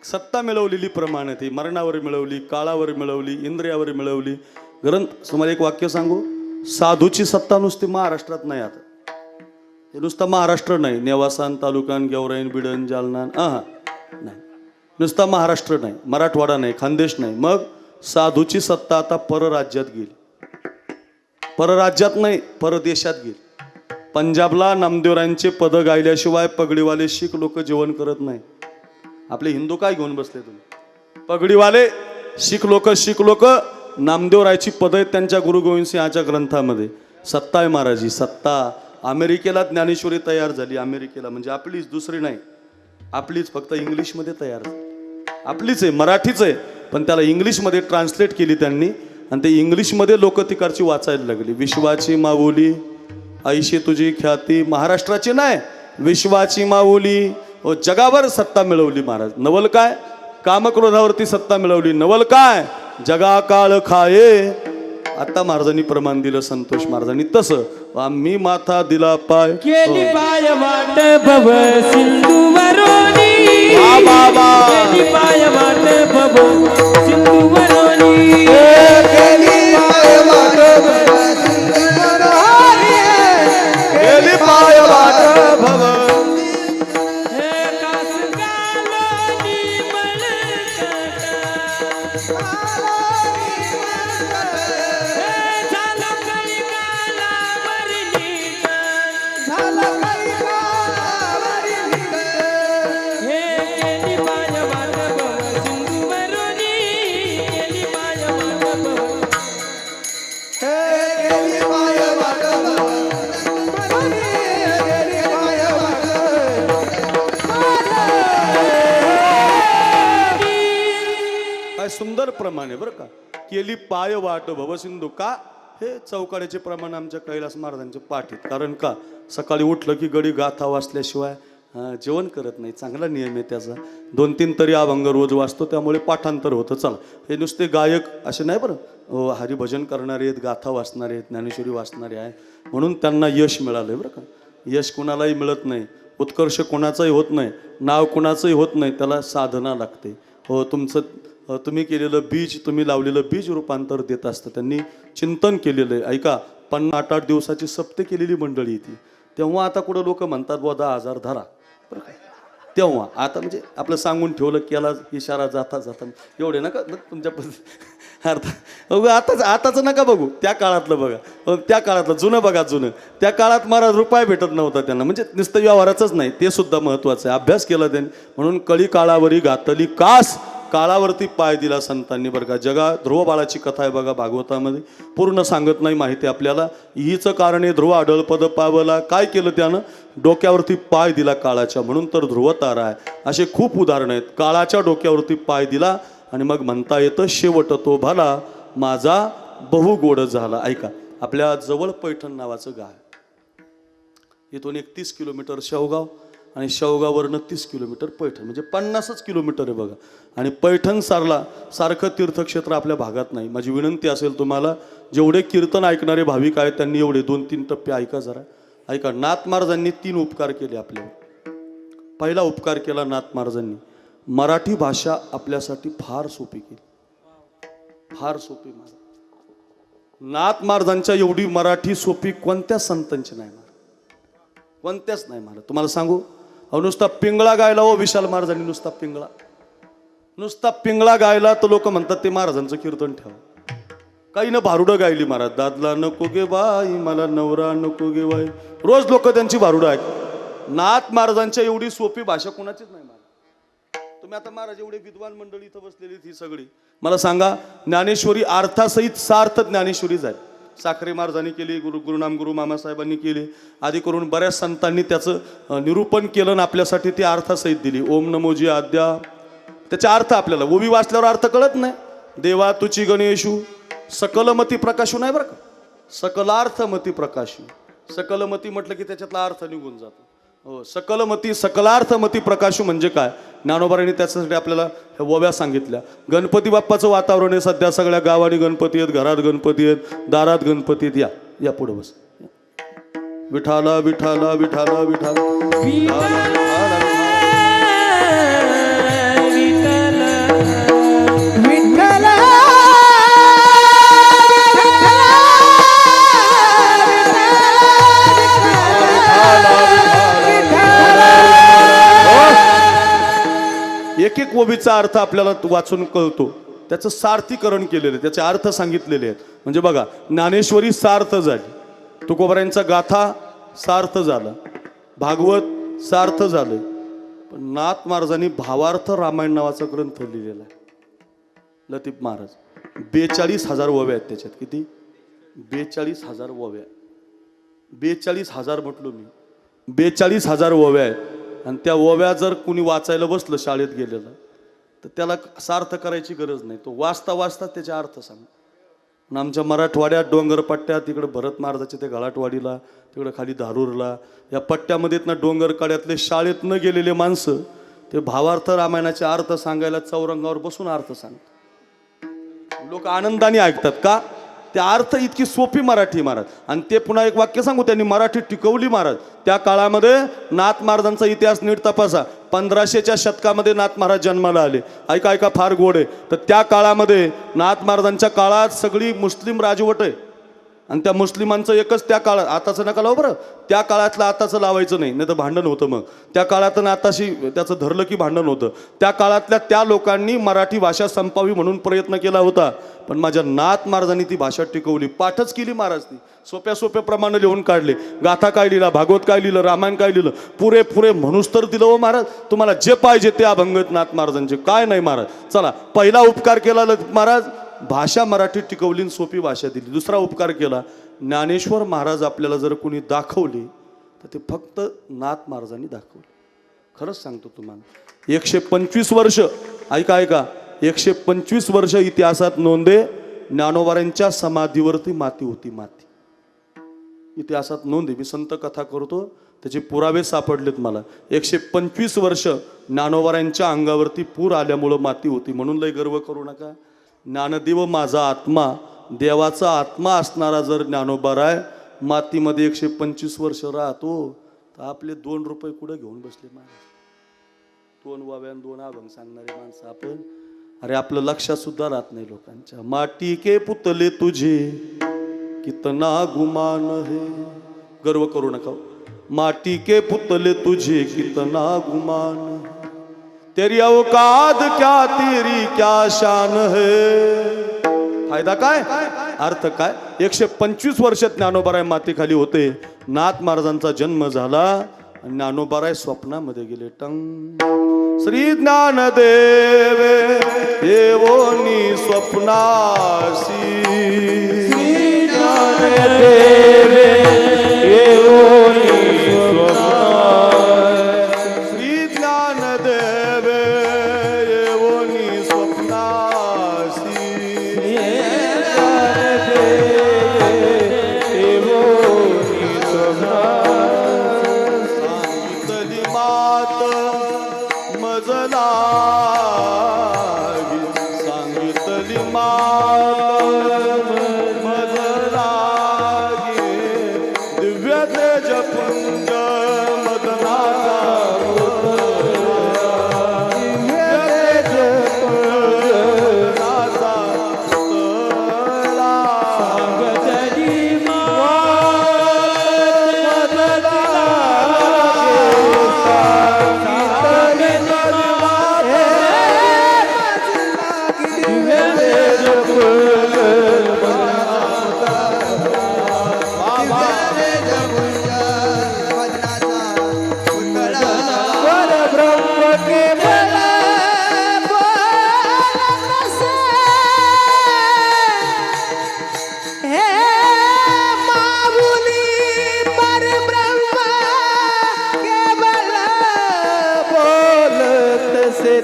सत्ता मिळवलेली प्रमाणे ती मरणावर मिळवली, काळावर मिळवली, इंद्रियावर मिळवली. ग्रंथ तुम्हाला एक वाक्य सांगू, साधूची सत्ता नुसती महाराष्ट्रात नाही. आता हे नुसतं महाराष्ट्र नाही, नेवासान तालुकान गेवराईन बिडन जालना नाही, नुसता महाराष्ट्र नाही, मराठवाडा नाही, खानदेश नाही. मग साधूची सत्ता आता परराज्यात गेली. परराज्यात नाही, परदेशात गेली. पंजाबला नामदेवरांचे पद गायल्याशिवाय पगडीवाले शीख लोक जेवण करत नाही. आपले हिंदू काय घेऊन बसले तुम्ही? पगडीवाले शीख लोक नामदेवरायची पद आहेत त्यांच्या गुरु गोविंद सिंहाच्या ग्रंथामध्ये. सत्ता आहे महाराजी, सत्ता. अमेरिकेला ज्ञानेश्वरी तयार झाली. अमेरिकेला म्हणजे आपलीच, दुसरी नाही, आपलीच, फक्त इंग्लिशमध्ये तयार झाली. आपलीच आहे, मराठीच आहे, पण त्याला इंग्लिशमध्ये ट्रान्सलेट केली त्यांनी. आणि ते इंग्लिशमध्ये लोक तिकडची वाचायला लागली. विश्वाची माऊली ऐशी तुझी ख्याती. महाराष्ट्राची नाही, विश्वाची माऊली जगावर सत्ता मिळवली महाराज. नवल काय? कामक्रोधावरती सत्ता मिळवली. नवल काय? जगा काळ खाये. आता महाराजांनी प्रमाण दिलं संतोष महाराजांनी. तसं आम्ही माथा दिला पाय. केली पाय वाट भव सिंधुवरोनी. बाबा केली पाय वाट भव सिंधुवरोनी. केली पाय वाट गेली पाय वाट भव. हे कासगालोनी मलकटा. हे झालं कलिकाला वरलीटा. हे केली पाय वाट भव सिंधुवरोनी. केली पाय वाट भव. काय सुंदर प्रमाण आहे बरं का. केली पाय वाट भवसिंधू. का? हे चौकाड्याचे प्रमाण आमच्या कैलास महाराजांचे पाठ आहेत. कारण का? सकाळी उठलं की गडी गाथा वाचल्याशिवाय जेवण करत नाही. चांगला नियम आहे त्याचा. 2-3 तरी अभंग रोज वाचतो, त्यामुळे पाठांतर होतं. चला, हे नुसते गायक असे नाही बरं, हरिभजन करणारे आहेत, गाथा वाचणारे आहेत, ज्ञानेश्वरी वाचणारे आहेत, म्हणून त्यांना यश मिळालंय बरं का. यश कोणालाही मिळत नाही, उत्कर्ष कोणाचाही होत नाही, नाव कोणाचंही होत नाही, त्याला साधना लागते. हो, तुमचं तुम्ही केलेलं बीज, तुम्ही लावलेलं बीज रूपांतर देत असतं. त्यांनी चिंतन केलेलं आहे. ऐका, 8 दिवसाची सप्ते केलेली मंडळी ती. तेव्हा आता कुठं लोक म्हणतात बुवा 10,000 धरा बरं का. तेव्हा आता म्हणजे आपलं सांगून ठेवलं, केला इशारा, जाता जाता एवढे नका तुमच्या अर्थ. आताच नका बघू, त्या काळातलं बघा. त्या काळातलं जुनं बघा, जुनं. त्या काळात महाराज रुपये भेटत नव्हता त्यांना, म्हणजे नुसतं व्यवहाराचंच नाही, ते सुद्धा महत्त्वाचं आहे. अभ्यास केला त्यांनी. म्हणून कळी काळावरी घातली कास, काळावरती पाय दिला संतांनी बरं का. जगा ध्रुव बाळाची कथा आहे बघा भागवतामध्ये. पूर्ण सांगत नाही माहिती आपल्याला. हीच कारणे ध्रुव आढळपद पावला. काय केलं त्यानं? डोक्यावरती पाय दिला काळाच्या, म्हणून तर ध्रुव तारा आहे. असे खूप उदाहरणं आहेत. काळाच्या डोक्यावरती पाय दिला आणि मग म्हणता येतं, शेवट तो भला माझा बहु गोड झाला. ऐका, आपल्या जवळ पैठण नावाचं गाव आहे. इथून 31 किलोमीटर शेवगाव, आणि शेवगाववरनं 30 किलोमीटर पैठण, म्हणजे 50च किलोमीटर आहे बघा. आणि पैठण सारखं तीर्थक्षेत्र आपल्या भागात नाही. माझी विनंती असेल तुम्हाला, जेवढे कीर्तन ऐकणारे भाविक आहेत त्यांनी एवढे 2-3 टप्पे ऐका जरा. ऐका, नाथ महाराजांनी 3 उपकार केले आपल्यावर. पहिला उपकार केला नाथ महाराजांनी, मराठी भाषा आपल्यासाठी फार सोपी केली. फार सोपी. नाथ महाराजांच्या एवढी मराठी सोपी कोणत्या संतांची नाही महाराज, कोणत्याच नाही महाराज. तुम्हाला सांगू, नुसता पिंगळा गायला हो विशाल महाराजांनी, नुसता पिंगळा गायला तर लोक म्हणतात ते महाराजांचं कीर्तन ठेवा. काही न भारुडं गायली महाराज. दादला नको गे बाई, मला नवरा नको गे बाई, रोज लोक त्यांची भारुडं आहेत. नाथ महाराजांच्या एवढी सोपी भाषा कोणाचीच नाही महाराज. तुम्ही आता महाराज एवढे विद्वान मंडळी इथं बसलेली ही सगळी, मला सांगा, ज्ञानेश्वरी अर्थासहित सार्थ ज्ञानेश्वरी जाईल. साखरे महाराजांनी केली, गुरुनाम गुरु मामासाहेबांनी केली, आधी करून बऱ्याच संतांनी त्याचं निरूपण केलं आणि आपल्यासाठी ती अर्थासहित दिली. ओम नमोजी आद्या, त्याचा अर्थ आपल्याला ओवी वाचल्यावर अर्थ कळत नाही. देवा तुची गणेशू सकलमती प्रकाशू नाही बरं का, सकलार्थमती प्रकाशू. सकलमती म्हटलं की त्याच्यातला अर्थ निघून जातो. हो, सकलमती सकलार्थमती प्रकाशू म्हणजे काय? ज्ञानोबारांनी त्याच्यासाठी आपल्याला ओव्या सांगितल्या. गणपती बाप्पाचं वातावरण आहे सध्या. सगळ्या गावानी गणपती आहेत, घरात गणपती आहेत, दारात गणपती आहेत. या पुढे बस. विठाला विठाला विठाला विठाला एक ओवीचा अर्थ आपल्याला वाचून कळतो. त्याचं सार्थीकरण केलेलं, त्याचे अर्थ सांगितलेले आहेत. म्हणजे बघा, ज्ञानेश्वरी सार्थ झाली, तुकोबारायांचा गाथा सार्थ झाला, भागवत सार्थ झालं. पण नाथ महाराजांनी भावार्थ रामायण नावाचा ग्रंथ लिहिलेला आहे. लतीफ महाराज 42,000 ओव्या आहेत त्याच्यात. किती? 42,000 ओव्या. 42,000 म्हटलो मी, 42,000 ओव्या आहेत. आणि त्या ओव्या जर कुणी वाचायला बसलं शाळेत गेलेलं, तर त्याला सार्थ करायची गरज नाही. तो वाचता वाचता त्याचे अर्थ सांग. आणि आमच्या मराठवाड्यात डोंगरपट्ट्यात तिकडे भरत महाराजाच्या ते गळाटवाडीला तिकडे खाली धारूरला या पट्ट्यामध्ये ना डोंगर कड्यातले शाळेत न गेलेले माणसं ते भावार्थ रामायणाचे अर्थ सांगायला चौरंगावर बसून अर्थ सांगतात. लोक आनंदाने ऐकतात का? त्या अर्थ इतकी सोपी मराठी महाराज. आणि ते पुन्हा एक वाक्य सांगू, त्यांनी मराठी टिकवली महाराज. त्या काळामध्ये नाथ महाराजांचा इतिहास नीट तपासा. 1500च्या शतकामध्ये नाथ महाराज जन्माला आले. ऐका ऐका, फार गोड आहे. तर त्या काळामध्ये नाथ महाराजांच्या काळात सगळी मुस्लिम राजवट आहे आणि त्या मुस्लिमांचं एकच त्या काळात, आताचं नका लावू बरं, त्या काळातलं आताचं लावायचं नाही, नाही तर भांडण होतं. मग त्या काळात आताशी त्याचं धरलं की भांडण होतं. त्या काळातल्या त्या लोकांनी मराठी भाषा संपावी म्हणून प्रयत्न केला होता, पण माझ्या नाथ महाराजांनी ती भाषा टिकवली. पाठच केली महाराज. ती सोप्या सोप्या प्रमाणे लिहून काढले. गाथा काय लिहिला, भागवत काय लिहिलं, रामायण काय लिहिलं, पुरे म्हणूस तर दिलं हो महाराज. तुम्हाला जे पाहिजे ते अभंगत नाथ महाराजांचे, काय नाही महाराज. चला, पहिला उपकार केला महाराज, भाषा मराठी टिकवली आणि सोपी भाषा दिली. दुसरा उपकार केला, ज्ञानेश्वर महाराज आपल्याला जर कोणी दाखवले तर ते फक्त नाथ महाराजांनी दाखवले. खरंच सांगतो तुम्हाला, 125 वर्ष, ऐका ऐका, 125 वर्ष इतिहासात नोंदे, ज्ञानोबारांच्या समाधीवरती माती होती. माती इतिहासात नोंद आहे. मी संत कथा करतो, त्याचे पुरावे सापडलेत मला. 125 वर्ष ज्ञानोबारांच्या अंगावरती पूर आल्यामुळं माती होती. म्हणून लय गर्व करू नका. ज्ञानदेव माझा आत्मा, देवाचा आत्मा असणारा जर ज्ञानोबाराय मातीमध्ये 125 वर्ष राहतो, तर आपले 2 रुपये कुठं घेऊन बसले महाराज? 2 वाव्यान 2 अभंग सांगणारे माणसं आपण. अरे आपलं लक्षात सुद्धा राहत नाही लोकांच्या. माटी के पुतले तुझे कितना गुमान है, गर्व करू नका. माटी के पुतले तुझे कितना गुमान है, तेरी औकात क्या, तेरी क्या शान है. फायदा काय, अर्थ काय? 125 वर्षात ज्ञानोबाराय मातीखाली होते. नाथ महाराजांचा जन्म झाला आणि ज्ञानोबाराय स्वप्नामध्ये गेले. टंग श्री ज्ञानदेव येवोनी स्वप्नासी, श्री ज्ञानदेव येवोनी स्वप्नासी, श्री ज्ञानदेव येवोनी स्वप्नासी, सांगितली मात मजला, सांगितली मात मजला, दिव्य तेज पुंज मदनाचा, दिव्य तेज पुंज मदनाचा पुतळा, सांगतली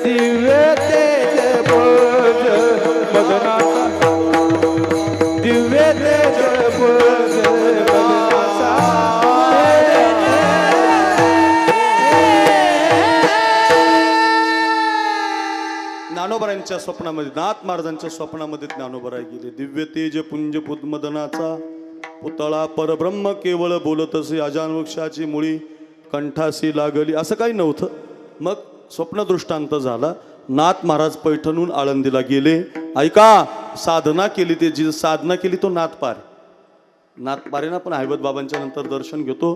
दिव्य तेज पुंज मदनाचा, दिव्य तेज पुंज मदनाचा. ज्ञानोबारांच्या स्वप्नामध्ये, नाथ महाराजांच्या स्वप्नामध्ये ज्ञानोबाराय गेले. दिव्य तेज पुंज मदनाचा पुतळा, परब्रह्म केवळ बोलत असे, अजान वृक्षाची मुळी कंठासी लागली. असं काही नव्हतं. मग स्वप्न दृष्टांत झाला. नाथ महाराज पैठणहून आळंदीला गेले. ऐका, साधना केली. ते जी साधना केली तो नाथपार. नाथपारे ना पण हैबत बाबांच्या नंतर दर्शन घेतो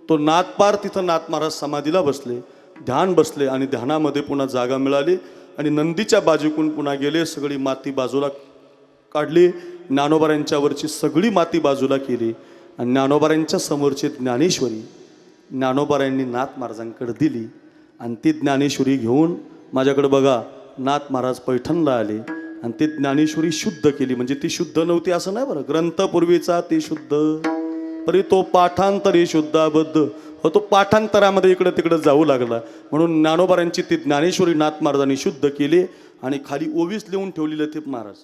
तो नाथपार. तिथं नाथ महाराज समाधीला बसले, ध्यान बसले आणि ध्यानामध्ये पुन्हा जागा मिळाली आणि नंदीच्या बाजूकून पुन्हा गेले. सगळी माती बाजूला काढली, ज्ञानोबारांच्यावरची सगळी माती बाजूला केली आणि ज्ञानोबारांच्या समोरची ज्ञानेश्वरी ज्ञानोबारांनी नाथ महाराजांकडे दिली. आणि ती ज्ञानेश्वरी घेऊन माझ्याकडे बघा, नाथ महाराज पैठणला आले आणि ती ज्ञानेश्वरी शुद्ध केली. म्हणजे ती शुद्ध नव्हती असं नाही बरं, ग्रंथपूर्वीचा ती शुद्ध, परी तो पाठांतरी शुद्धाबद्ध हो. तो पाठांतरामध्ये इकडं तिकडं जाऊ लागला. म्हणून ज्ञानोबारांची ती ज्ञानेश्वरी नाथ महाराजांनी शुद्ध केली आणि खाली ओवीस लिहून ठेवलेले ते महाराज.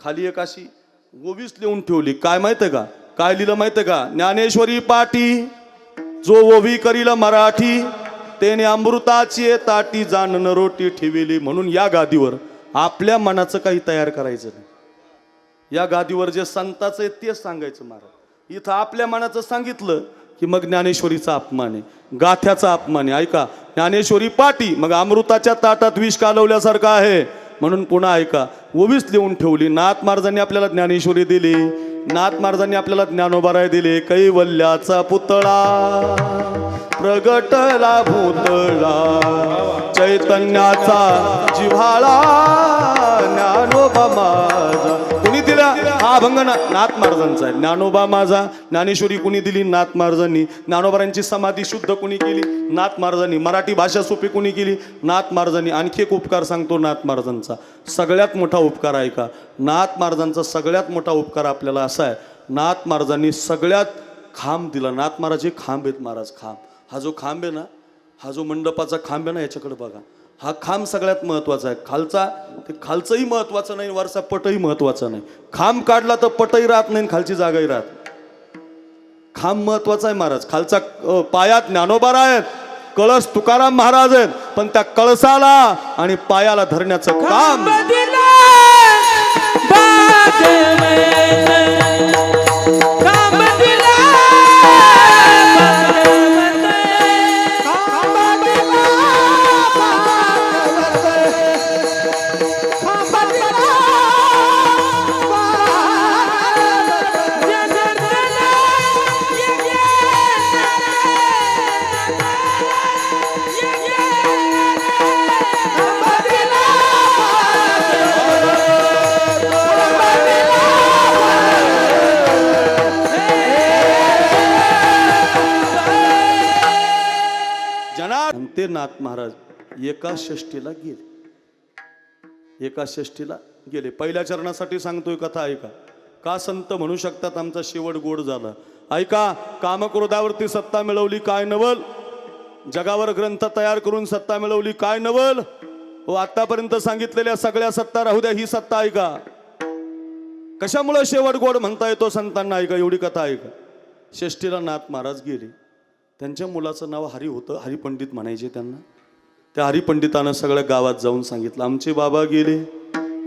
खाली एक अशी ओवीस लिहून ठेवली. काय माहितीये का, काय लिहिलं माहितीये का? ज्ञानेश्वरी पाटी जो ओवी करील मराठी, तेने अमृताची ताटी जाणन रोटी ठेविली. म्हणून या गादीवर आपल्या मनाचं काही तयार करायचं नाही. या गादीवर जे संताचं आहे तेच सांगायचं महाराज. इथं आपल्या मनाचं सांगितलं की मग ज्ञानेश्वरीचा अपमान आहे, गाथ्याचा अपमान आहे. ऐका, ज्ञानेश्वरी पाटी मग अमृताच्या ताटात विष कालवल्यासारखं आहे. म्हणून पुन्हा ऐका, ओवीस लिहून ठेवली. नाथ महाराजांनी आपल्याला ज्ञानेश्वरी दिली, नाथ महाराजांनी आपल्याला ज्ञानोबाराय दिले. कैवल्याचा पुतळा प्रगटला भूतळा, चैतन्याचा जिव्हाळा ज्ञानोबा माझा. कुणी दिला हा अभंग? नाथ महाराजांचा आहे. ज्ञानोबा माझा. ज्ञानेश्वरी कुणी दिली? नाथ महाराजांनी. ज्ञानोबारांची समाधी शुद्ध कुणी केली? नाथ महाराजांनी. मराठी भाषा सोपी कुणी केली? नाथ महाराजांनी. आणखी एक उपकार सांगतो नाथ महाराजांचा, सगळ्यात मोठा उपकार आहे का, नाथ महाराजांचा सगळ्यात मोठा उपकार आपल्याला असा आहे, नाथ महाराजांनी सगळ्यात खांब दिला. नाथ महाराज हे खांब आहेत महाराज. खांब, हा जो खांब आहे ना, हा जो मंडपाचा खांब आहे ना, याच्याकडे बघा. हा खांब सगळ्यात महत्वाचा आहे. खालचा, ते खालचंही महत्वाचं नाही, वरचा पटही महत्वाचा नाही. खांब काढला तर पटही राहत नाही, खालची जागाही राहत. खांब महत्वाचा आहे महाराज. खालचा पायात ज्ञानोबा आहेत, कळस तुकाराम महाराज आहेत, पण त्या कळसाला आणि पायाला धरण्याचं काम ते नाथ महाराज एका षष्टीला गेले. एका षष्टीला गेले. पहिल्या चरणासाठी सांगतोय कथा ऐका. का संत म्हणू शकतात आमचा शेवट गोड झाला? ऐका, कामक्रोधावरती सत्ता मिळवली काय नवल, जगावर ग्रंथ तयार करून सत्ता मिळवली काय नवल. हो, आतापर्यंत सांगितलेल्या सगळ्या सत्ता राहू द्या, ही सत्ता ऐका. कशामुळे शेवट गोड म्हणता येतो संतांना? ऐका, एवढी कथा ऐका. षष्टीला नाथ महाराज गेले. त्यांच्या मुलाचं नाव हरी होतं, हरिपंडित म्हणायचे त्यांना. त्या हरिपंडितानं सगळ्या गावात जाऊन सांगितलं, आमचे बाबा गेले,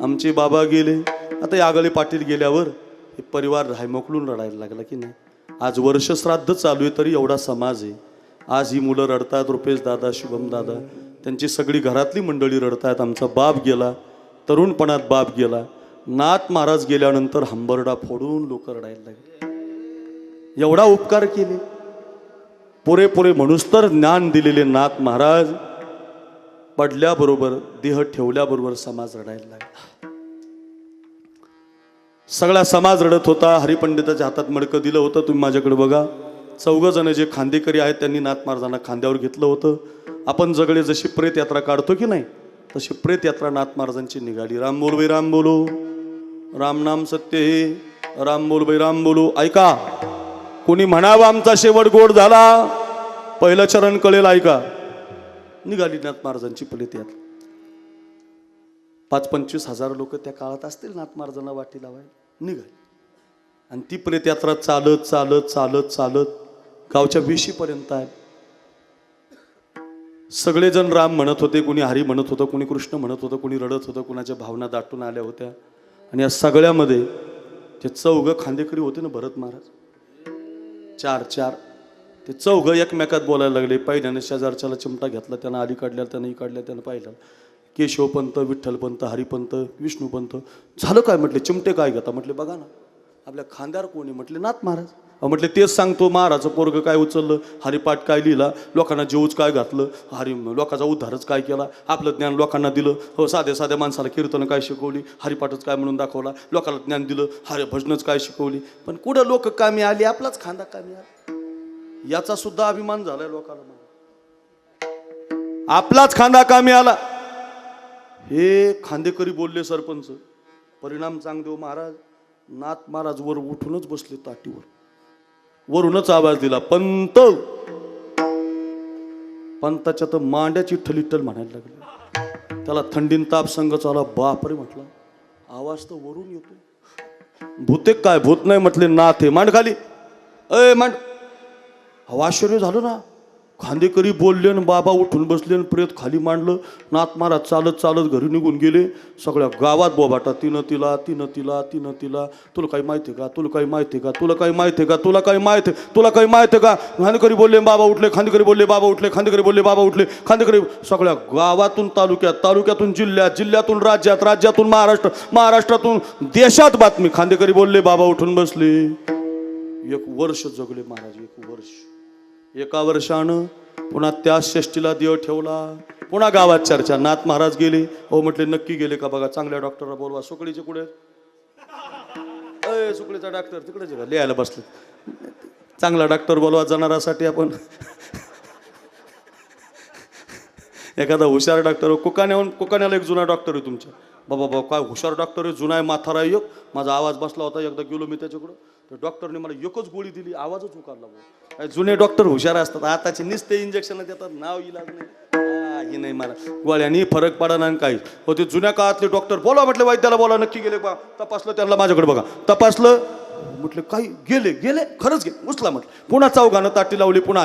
आमचे बाबा गेले. आता यागळे पाटील गेल्यावर हे परिवार मोकळून रडायला लागला की नाही. आज वर्ष श्राद्ध चालू आहे तरी एवढा समाज आहे. आज ही मुलं रडतात, रुपेश दादा, शुभम दादा, त्यांची सगळी घरातली मंडळी रडतात. आमचा बाप गेला, तरुणपणात बाप गेला. नाथ महाराज गेल्यानंतर हंबरडा फोडून लोक रडायला लागले. एवढा उपकार केले, पुरेपुरे म्हणूस तर ज्ञान दिलेले नाथ महाराज पडल्याबरोबर, देह ठेवल्याबरोबर समाज रडायला लागला. सगळा समाज रडत होता. हरिपंडिताच्या हातात मडकं दिलं होतं, तुम्ही माझ्याकडे बघा. 4 जण जे खांदेकरी आहेत त्यांनी नाथ महाराजांना खांद्यावर घेतलं होतं. आपण जगळे जशी प्रेत यात्रा काढतो की नाही, तशी प्रेत यात्रा नाथ महाराजांची निघाली. राम बोल बाई राम बोलो, राम नाम सत्य हे, राम बोल बाई राम बोलो. ऐका, कोणी म्हणावं आमचा शेवट गोड झाला, पहिलं चरण कळेल. ऐका, निघाली नाथ महाराजांची प्रेत यात्रा. 5-25 हजार लोक त्या काळात असतील नाथ महाराजांना वाटी लावायला. निघाली आणि ती प्रेत यात्रा चालत चालत चालत चालत गावच्या वेशीपर्यंत आहे. सगळेजण राम म्हणत होते, कुणी हरी म्हणत होतं, कुणी कृष्ण म्हणत होतं, कुणी रडत होतं, कुणाच्या भावना दाटून आल्या होत्या. आणि या सगळ्यामध्ये ते 4 खांदेकरी होते ना, भरत महाराज, 4 ते 4 एकमेकात बोलायला लागले. पहिल्यानं शेजारच्याला चिमटा घेतला, त्यानं आली काढल्या, त्यानं ही काढल्या, त्यानं पाहिलं केशवपंत, विठ्ठलपंत, हरिपंत, विष्णुपंत. झालं काय? म्हटले चिमटे काय घेता? म्हटले बघा ना आपल्या खांद्यावर कोणी? म्हटले नाथ महाराज. म्हटले तेच सांगतो, महाराजचं पोरग काय उचललं, हरिपाठ काय लिहिला, लोकांना जेऊच काय घातलं, लोकांचा उद्धारच काय केला, आपलं ज्ञान लोकांना दिलं. हो, साध्या साध्या माणसाला कीर्तन काय शिकवली, हरिपाठच काय म्हणून दाखवला, लोकांना ज्ञान दिलं, भजनच काय शिकवली. पण कुठं लोक कामी आली, आपलाच खांदा कामी आला. याचा सुद्धा अभिमान झालाय लोकांना, आपलाच खांदा कामी आला. हे खांदेकरी बोलले सरपंच. परिणाम चांगदेव महाराज, नाथ महाराज वर उठूनच बसले ताटीवर, वरूनच आवाज दिला, पंत. पंताच्या तर मांड्याची ठलिठल म्हणायला लागली. त्याला थंडीन ताप संघ चाला. बापरे म्हटला, आवाज तर वरून येतो. भूते काय भूत नाही म्हटले नाथ आहे मांड खाली अय मांड अहो आश्चर्य झालं ना खांदेकरी बोलले आणि बाबा उठून बसले आणि प्रेत खाली मांडलं नाथ महाराज चालत चालत घरी निघून गेले सगळ्या गावात बोबाटा तिनं तिला तिनं तिला तिनं तिला तुला काही माहिती आहे का तुला काही माहिती आहे का तुला काही माहिती आहे का तुला काही माहिती तुला काही माहिती आहे का खांदेकरी बोलले बाबा उठले खांदेकरी बोलले बाबा उठले खांदेकरी बोलले बाबा उठले खांदेकरी सगळ्या गावातून तालुक्यात तालुक्यातून जिल्ह्यात जिल्ह्यातून राज्यात राज्यातून महाराष्ट्र महाराष्ट्रातून देशात बातमी खांदेकरी बोलले बाबा उठून बसले 1 वर्ष जगले महाराज 1 वर्ष 1 वर्षानं पुन्हा त्या षष्टीला देव ठेवला पुन्हा गावात चर्चा नाथ महाराज गेले हो म्हटले नक्की गेले का बघा चांगल्या डॉक्टरला बोलवा सुकडीचे कुठे अय सुकडीचा डॉक्टर तिकडेच का लिहायला बसले चांगला डॉक्टर बोलवा जाणारासाठी आपण एखादा हुशार डॉक्टर कोकाण्याला एक जुना डॉक्टर आहे तुमच्या बाबा बाबा काय हुशार डॉक्टर आहे जुना आहे म्हातारा आहे एक माझा आवाज बसला होता एकदा गेलो मी त्याच्याकडं तर डॉक्टरने मला एकच गोळी दिली आवाजच उकारला काय जुने डॉक्टर हुशार असतात आताचे नुसते इंजेक्शन देतात नाव इलाज नाही हे नाही मला गोळ्यानी फरक पडा नाही काही हो ते जुन्या काळातले डॉक्टर बोला म्हटलं वैद्याला बोला नक्की गेले बा तपासलं त्यांना माझ्याकडे बघा तपासलं म्हटलं काही गेले गेले खरंच गेले उचला म्हटलं पुन्हा चौघानं ताटी लावली पुन्हा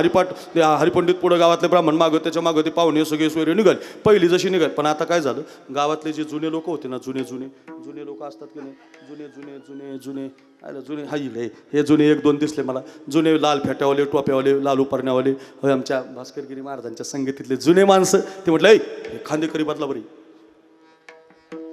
हरिपंडित पुढं गावातले ब्राह्मण मागं त्याच्या मागं ते पाहुणे सगळे सोयरे निघाले पहिली जशी निघाली पण आता काय झालं गावातले जे जुने लोक होते ना जुने लोक असतात की नाही जुने हाई हे जुने 1-2 दिसले मला जुने लाल फेट्यावाले टोप्यावाले लाल उपरण्यावाले आमच्या भास्करगिरी महाराजांच्या संगीतीतले जुने माणसं ते म्हटलं हे खांदेकरी बदला बरी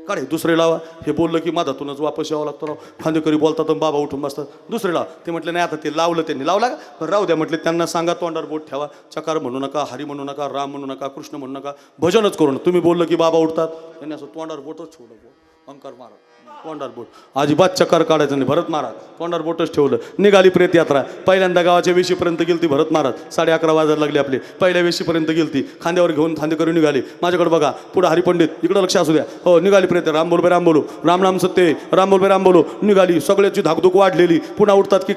काढे दुसरे लावा हे बोललं की माझातूनच वापस यावं लागतं राव खांदेकरी बोलतात बाबा उठून बसतात दुसरे लावा ते म्हटलं नाही आता ते लावलं त्यांनी लावला का राहू द्या म्हटले त्यांना सांगा तोंडावर बोट ठेवा चकार म्हणू नका हरी म्हणू नका राम म्हणू नका कृष्ण म्हणू नका भजनच करू नका तुम्ही बोललं की बाबा उठतात त्यांनी असं तोंडावर बोटच ठेवलं अंकार मारा तोंडावर बोट अजिबात चक्कर काढायचं नाही भरत महाराज तोंडावर बोटच ठेवलं निघाली प्रेत यात्रा पहिल्यांदा गावाच्या वेशीपर्यंत गेलती भरत महाराज 11:30 वाजायला लागले आपले पहिल्या वेशीपर्यंत गेलती खांद्यावर घेऊन खांदेकरी निघाले माझ्याकडे बघा पुढे हरिपंडित इकडं लक्ष असू द्या हो निघाली प्रेत राम बोल राम बोलू राम नाम सत्य राम बोल राम बोलू निघाली सगळ्याची धाकधूक वाढलेली पुन्हा उठतात की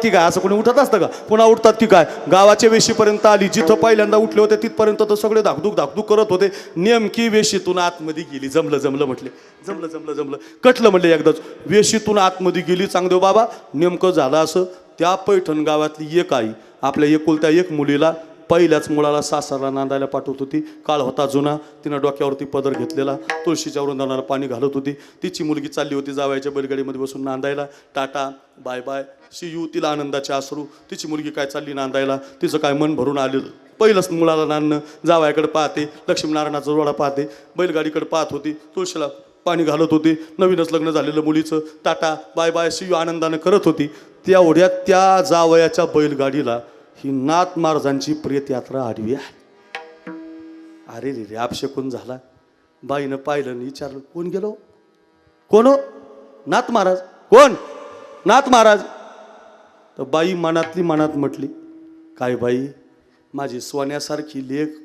काय असं कोणी उठत असतं का पुन्हा उठतात की काय गावाच्या वेशीपर्यंत आली जिथं पहिल्यांदा उठले होते तिथपर्यंत तर सगळे धाकधूक करत होते नेमकी वेशीतून आतमध्ये गेली जमलं म्हटले जमलं कटलं म्हणले एकदाच वेशीतून आतमध्ये गेली चांगदेव बाबा नेमकं झालं असं त्या पैठण गावातली एक आई आपल्या एकुलत्या एक मुलीला पहिल्याच मुलाला सासरला नांदायला पाठवत होती काळ होता जुना तिनं डोक्यावरती पदर घेतलेला तुळशीच्या वृंदावनाला पाणी घालत होती तिची मुलगी चालली होती जावयाच्या बैलगाडीमध्ये बसून नांदायला टाटा बाय बाय शियू तिला आनंदाचे अश्रू तिची मुलगी काय चालली नांदायला तिचं काय मन भरून आलेलं पहिलंच मुलाला नांदणं जावयाकडे पाहते लक्ष्मीनारायणाचा जोडा पाहते बैलगाडीकडे पाहत होती तुळशीला पाणी घालत होती नवीनच लग्न झालेलं मुलीचं टाटा बाय बाय शियू आनंदानं करत होती त्या त्या जावयाच्या बैलगाडीला ही नाथ महाराजांची प्रेत यात्रा आडवी आहे अरे रे आपशकून झाला बाईनं पाहिलं विचारलं कोण गेलो कोण हो नाथ महाराज कोण नाथ महाराज तर बाई मनात म्हटली काय बाई माझी सोन्यासारखी लेक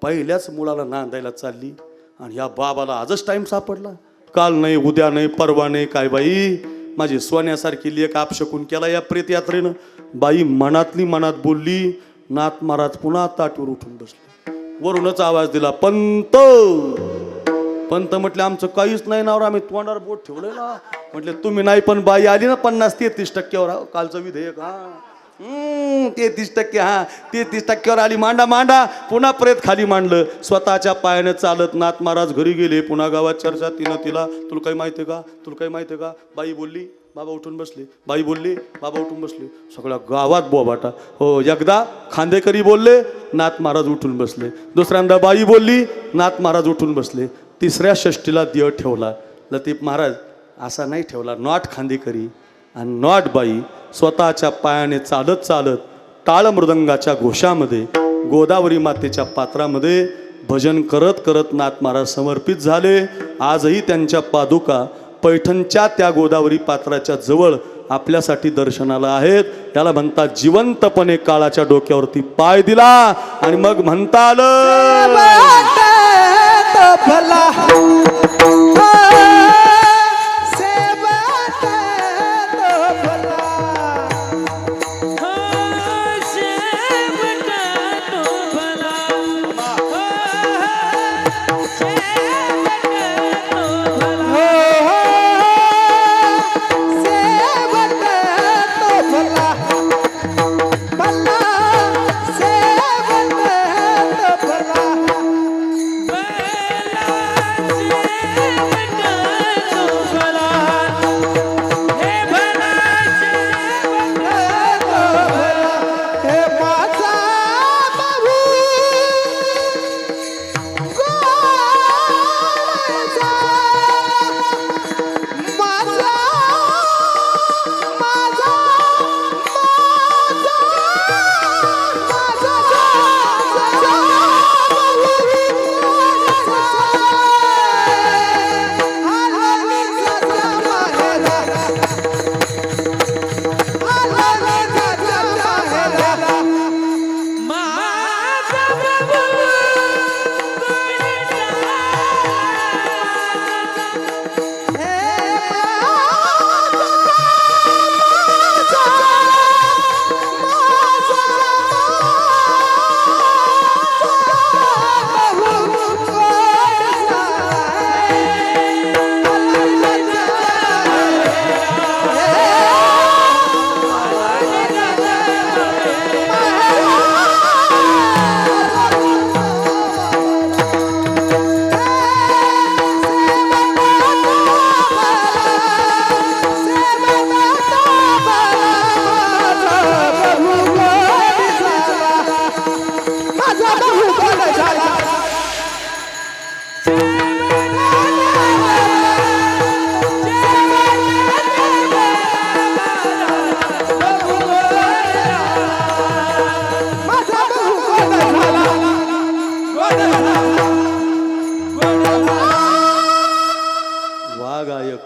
पहिल्याच मुलाला नांदायला चालली आणि या बाबाला आजच टाइम सापडला काल नाही उद्या नाही परवा नाही काय बाई माझी सोन्यासारखी लेक आपशकून केला या प्रेत यात्रेनं बाई मनात बोलली नाथ महाराज पुन्हा ताटीवर उठून बसले वरूनच आवाज दिला पंत म्हटले आमचं काहीच नाही नावर आम्ही तोंडावर बोट ठेवलंय ना म्हटले तुम्ही नाही पण बाई आली ना 50-33% कालचं विधेयक 33% 33% आली मांडा पुन्हा प्रेत खाली मांडलं स्वतःच्या पायाने चालत नाथ महाराज घरी गेले पुन्हा गावात चर्चा तिला तुला काही माहितीये का बाई बोलली बाबा उठून बसले बाई बोलली बाबा उठून बसले सगळ्या गावात बोबाटा हो एकदा खांदेकरी बोलले नाथ महाराज उठून बसले दुसऱ्यांदा बाई बोलली नाथ महाराज उठून बसले तिसऱ्या षष्टीला देव ठेवला लतीफ महाराज असा नाही ठेवला नॉट खांदेकरी आणि नॉट बाई स्वतःच्या पायाने चालत टाळ मृदंगाच्या घोषामध्ये गोदावरी मातेच्या पात्रामध्ये भजन करत नाथ महाराज समर्पित झाले आजही त्यांच्या पादुका पैठणच्या त्या गोदावरी पात्राच्या जवळ आपल्यासाठी दर्शनाला आहेत याला म्हणतात जिवंतपणे काळाच्या डोक्यावरती पाय दिला आणि मग म्हणता आलं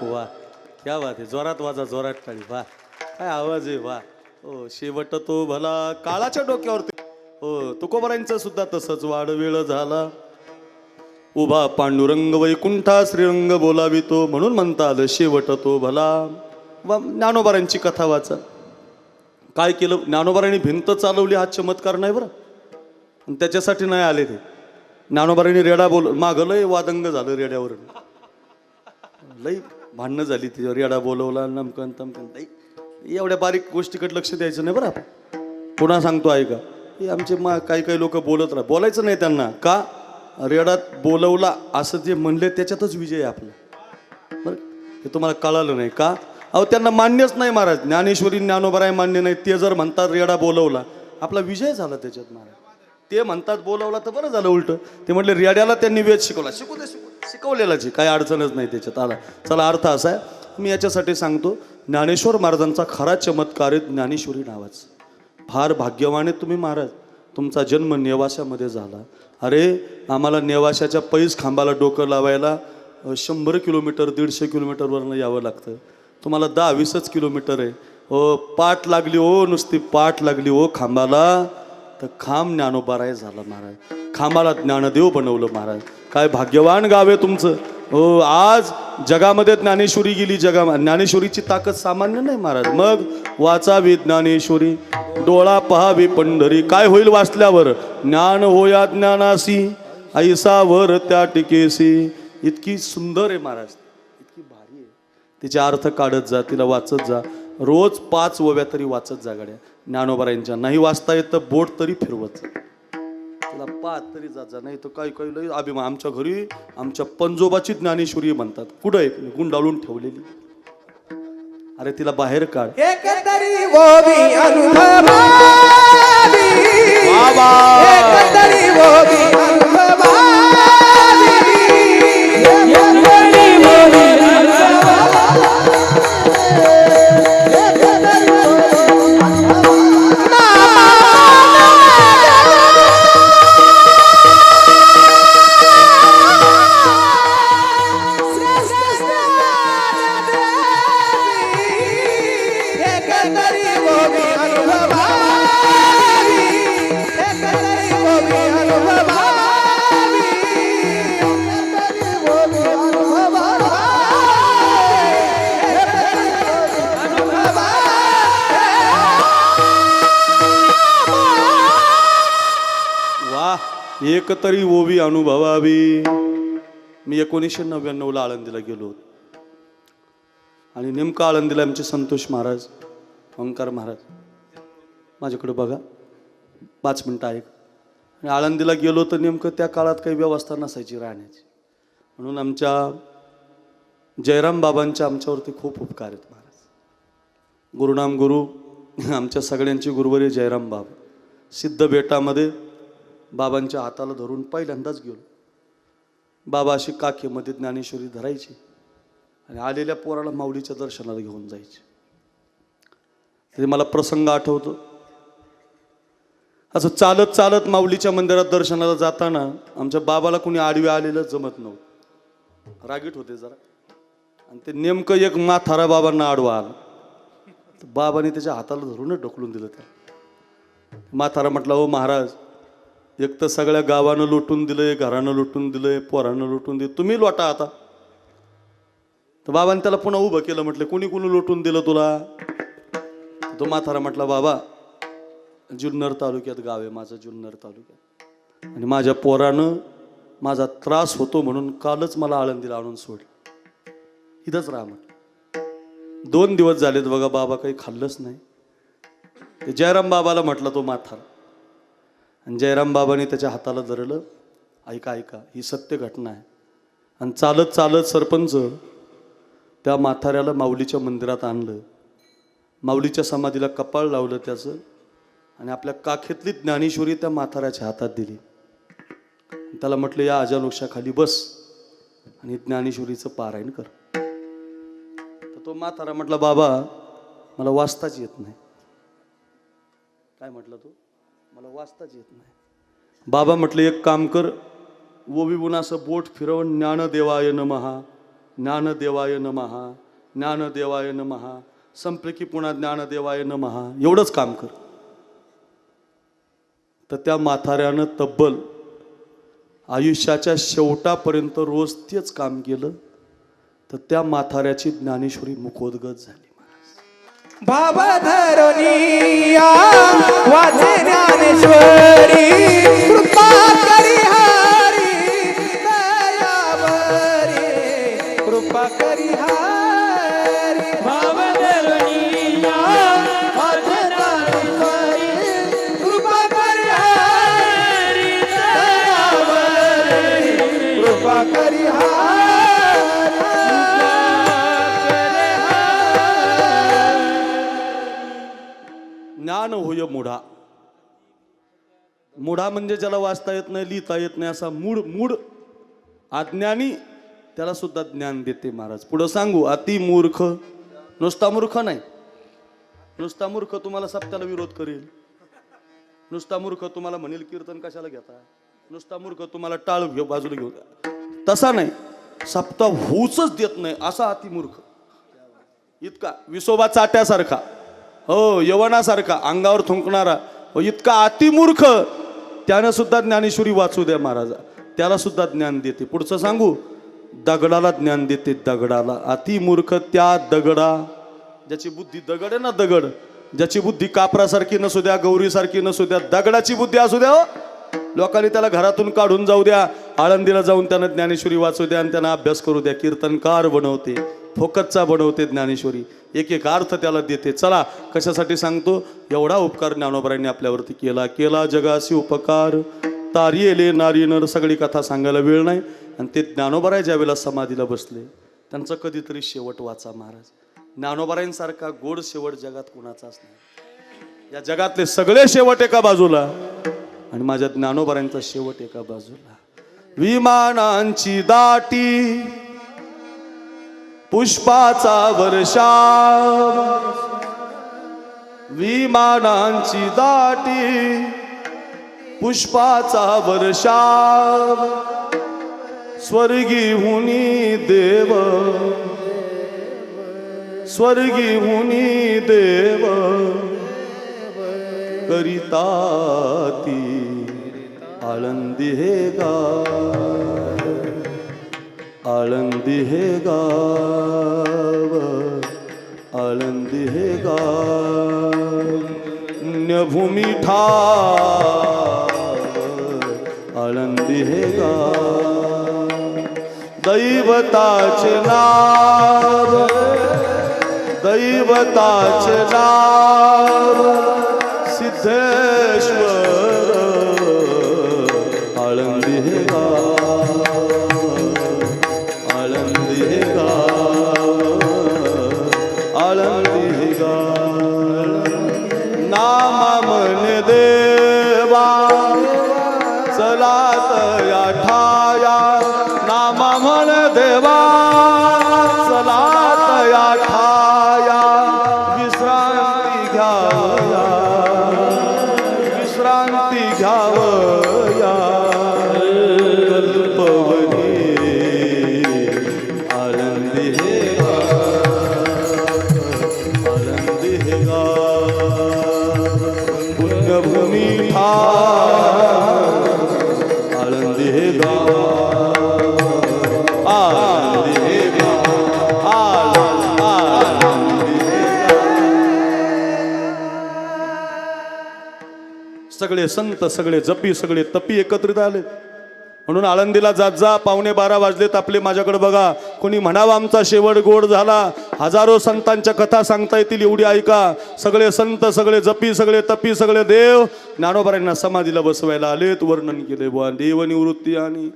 वा क्या बात आहे, जोरात वाजा, जोरात टाळी, वा काय आवाज आहे, वा. हो शेवट तो भला काळाच्या डोक्यावरती. हो तुकोबरांचं सुद्धा तसंच. वाढ वेळ झाला उभा पांडुरंग वैकुंठा श्रीरंग बोलावितो, म्हणून म्हणतात शेवट तो भला. वा ज्ञानोबारांची कथा वाचा. काय केलं ज्ञानोबारांनी, भिंत चालवली, हा चमत्कार नाही बरं, आणि त्याच्यासाठी नाही आले ते. ज्ञानोबारांनी रेडा मागं लय वादंग झालं रेड्यावर, लई भांडणं झाली ती. रेडा बोलवला नमकन तमकन, लई एवढ्या बारीक गोष्टीकडे लक्ष द्यायचं नाही बरं आपण. पुन्हा सांगतो ऐका, हे आमचे काही काही लोक बोलत बोलायचं नाही त्यांना. का रेडात बोलवला असं जे म्हणले त्याच्यातच विजय आहे आपला बरं. हे तुम्हाला कळालं नाही का? अहो त्यांना मान्यच नाही महाराज. ज्ञानेश्वरी ज्ञानोबराय मान्य नाही. ते जर म्हणतात रेडा बोलवला, आपला विजय झाला त्याच्यात महाराज. ते म्हणतात बोलवला तर बरं झालं उलट. ते म्हटले रेड्याला त्यांनी वेद शिकवला, शिकू दे, शिकवलेलाच आहे, काही अडचणच नाही त्याच्यात. आला चला, अर्थ असा आहे, मी याच्यासाठी सांगतो. ज्ञानेश्वर महाराजांचा खरा चमत्कार आहे ज्ञानेश्वरी नावाचा. फार भाग्यवान आहे तुम्ही महाराज, तुमचा जन्म नेवाशामध्ये झाला. अरे आम्हाला नेवाशाच्या पैस खांबाला डोकं लावायला 100 किलोमीटर 150 किलोमीटरवरनं यावं लागतं. तुम्हाला 10-20 किलोमीटर आहे. हो पाठ लागली हो, नुसती पाठ लागली हो खांबाला, तर खांब ज्ञानोबाराय झाला महाराज. खांबाला ज्ञानदेव बनवलं महाराज. काय भाग्यवान गाव आहे तुमचं. हो आज जगामध्ये ज्ञानेश्वरी गेली. ज्ञानेश्वरीची ताकद सामान्य नाही महाराज. मग वाचावी ज्ञानेश्वरी, डोळा पहावी पंढरी. काय होईल वाचल्यावर? ज्ञान होया ज्ञानासी, ऐसावर त्या टिकेसी. इतकी सुंदर आहे महाराज, इतकी भारी आहे. तिचे अर्थ काढत जा, तिला वाचत जा. रोज 5 ओव्या तरी वाचत जा गड्या ज्ञानोबारायांच्या. नाही वाचता येत तर बोट तरी फिरवत जा, तिला 5 तरी जात जा. नाही तर काही काही लई अभिमान. आमच्या घरी आमच्या पंजोबाची ज्ञानेश्वरी म्हणतात. कुठं आहे? गुंडाळून ठेवलेली. अरे तिला बाहेर काढ. एकतरी ओवी अनुभवावी, बाबा एकतरी ओवी अनुभवावी, एक तरी ओवी अनुभवावी. मी 1999ला आळंदीला गेलो होतो, आणि नेमकं आळंदीला आमचे संतोष महाराज, ओंकार महाराज, माझ्याकडे बघा 5 मिनटं ऐक. आणि आळंदीला गेलो तर नेमकं त्या काळात काही व्यवस्था नसायची राहण्याची, म्हणून आमच्या जयराम बाबांच्या आमच्यावरती खूप उपकार आहेत महाराज. गुरुनाम गुरु आमच्या सगळ्यांची गुरुवरी जयराम बाबा. सिद्ध बेटामध्ये बाबांच्या हाताला धरून पहिल्यांदाच गेलो. बाबा अशी काखेमध्ये ज्ञानेश्वरी धरायची आणि आलेल्या पोराला माऊलीच्या दर्शनाला घेऊन जायचे. ते मला प्रसंग आठवतो. असं चालत चालत माऊलीच्या मंदिरात दर्शनाला जाताना आमच्या बाबाला कुणी आडवे आलेलं जमत नव्हतं, रागीट होते जरा. आणि ते नेमकं एक म्हातारा बाबांना आडवा आला, तर बाबाने त्याच्या हाताला धरूनच ढकलून दिलं. त्या म्हातारा म्हटला, हो महाराज, एक तर सगळ्या गावानं लुटून दिलंय, घरानं लुटून दिलंय, पोरानं लुटून दिलं, तुम्ही लोटा आता. तर बाबाने त्याला पुन्हा उभं केलं. म्हटलं, कुणी लुटून दिलं तुला? तो म्हातारा म्हटला, बाबा जुन्नर तालुक्यात गाव आहे माझं, जुन्नर तालुक्यात, आणि माझ्या पोरानं माझा त्रास होतो म्हणून कालच मला आळंदीला आणून सोडलं, इथंच राहा म्हटलं. 2 दिवस झालेत बघा, बाबा काही खाल्लंच नाही. ते जयराम बाबाला म्हटलं तो म्हातारा, आणि जयराम बाबाने त्याच्या हाताला धरलं. ऐका ऐका, ही सत्य घटना आहे. आणि चालत चालत सरपंच त्या म्हाताऱ्याला माऊलीच्या मंदिरात आणलं, माऊलीच्या समाधीला कपाळ लावलं त्याचं, आणि आपल्या काखेतली ज्ञानेश्वरी त्या म्हाताऱ्याच्या हातात दिली. त्याला म्हटलं, या अजावृक्षाखाली बस आणि ज्ञानेश्वरीचं पारायण कर. तर तो म्हातारा म्हटला, बाबा मला वाचताच येत नाही. काय म्हटलं तो? मला वाचताच येत नाही. बाबा म्हटलं, एक काम कर, ओवी असं बोट फिरवून ज्ञानदेवाय नमहा ज्ञानदेवाय नमहा, ज्ञानदेवाय नमहा. संपले की पुन्हा ज्ञानदेवाय नमहा. एवढंच काम कर. तर त्या म्हाताऱ्यानं तब्बल आयुष्याच्या शेवटापर्यंत रोज तेच काम केलं. तर त्या म्हाताऱ्याची ज्ञानेश्वरी मुखोद्गत झाली. भाव धरुनिया वाचे ज्ञानेश्वरी कृपा करी हरी दयावरी कृपा करी हरी भाव धरुनिया वाचे ज्ञानेश्वरी कृपा करी हरी दयावरी कृपा करी ज्ञान होय मुढा. मुढा म्हणजे ज्याला वाचता येत नाही, लिहिता येत नाही, असा मूड अज्ञानी त्याला सुद्धा ज्ञान देते महाराज. पुढं सांगू, अति मूर्ख. नुसता मूर्ख नाही, नुसता मूर्ख तुम्हाला सप्त्याला विरोध करेल. नुसता मूर्ख तुम्हाला म्हणेल कीर्तन कशाला घेता. नुसता मूर्ख तुम्हाला टाळ घेऊ बाजूला घेऊ. तसा नाही, सप्ताह होऊच देत नाही असा अति मूर्ख. इतका विसोबा चाट्यासारखा, हो यवनासारखा अंगावर थुंकणारा, हो इतका अतिमूर्ख, त्यानं सुद्धा ज्ञानेश्वरी वाचू द्या महाराजा. त्याला सुद्धा ज्ञान देते. पुढचं सांगू, दगडाला ज्ञान देते. दगडाला. अतिमूर्ख त्या दगडा, ज्याची बुद्धी दगड आहे ना, दगड, ज्याची बुद्धी कापरासारखी नसू द्या, गौरीसारखी नसू द्या, दगडाची बुद्धी असू द्या. लोकांनी त्याला घरातून काढून जाऊ द्या, आळंदीला जाऊन त्यानं ज्ञानेश्वरी वाचू द्या आणि त्यांना अभ्यास करू द्या. कीर्तनकार बनवते, फोकतचा बनवते ज्ञानेश्वरी. एक एक अर्थ त्याला देते. चला कशासाठी सांगतो, एवढा उपकार ज्ञानोबारांनी आपल्यावरती केला जगाशी उपकार. तारियेले नारी नर सगळी कथा सांगायला वेळ नाही. आणि ते ज्ञानोबाराय ज्या वेळेला समाधीला बसले, त्यांचा कधीतरी शेवट वाचा महाराज. ज्ञानोबारांसारखा गोड शेवट जगात कुणाचाच नाही. या जगातले सगळे शेवट एका बाजूला आणि माझ्या ज्ञानोबारांचा शेवट एका बाजूला. विमानांची दाटी पुष्पाचा वर्षाव, विमानांची दाटी पुष्पाचा वर्षाव, स्वर्गी हुनी देव, स्वर्गी हुनी देव करिता ती आळंदी हे गाव, आळंदी हे गाव, आळंदी हे गाव, पुण्यभूमी ठाव, आळंदी हे गाव, दैवताचे नाव, दैवताचे नाव सिद्धेश्वर, आळंदी हे गाव, आळंदी हे गाव, आळंदी हे गाव. नाम म्हणे देवा चलात या ठाया, नाम म्हणे देवा चलात या ठाया, विश्रांती घ्यावया, विश्रांती घ्यावया कल्पवनी, आळंदी हे गाव, आळंदी हे गाव, पुण्यभूमी ठाव, आळंदी हे गाव, आळंदी हे गाव, आळंदी हे गाव. सगळे संत, सगळे जपी, सगळे तपी एकत्रित आले. म्हणून आळंदीला जात जा. 11:15 वाजलेत आपले. माझ्याकडे बघा. कोणी म्हणावं आमचा शेवट गोड झाला. हजारो संतांच्या कथा सांगता येतील एवढी ऐका. सगळे संत, सगळे जपी, सगळे तपी, सगळे देव ज्ञानोबारांना समाधीला बसवायला आलेत. वर्णन केले बुवा देव निवृत्ती आणि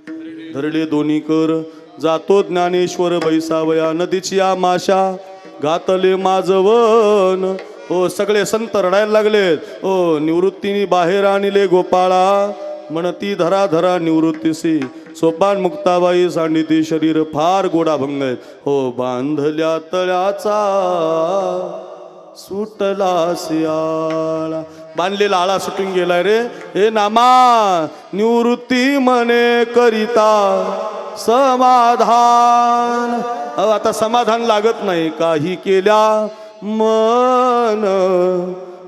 धरले दोन्ही कर. जातो ज्ञानेश्वर बैसावया, नदीची या माशा घातले माझवन. हो सगळे संत रडायला लागलेत. हो निवृत्तीनी बाहेर आणले गोपाळा, म्हणती धरा धरा निवृत्तीसी. सोपान मुक्ताबाई सांडिती शरीर फार गोडा भंग. हो बांधल्या तळ्याचा सुटला सियाळा. बांधलेला आळा सुटून गेलाय रे. हे नामा निवृत्ती म्हणे करिता समाधान. अहो आता समाधान लागत नाही, काही केल्या मन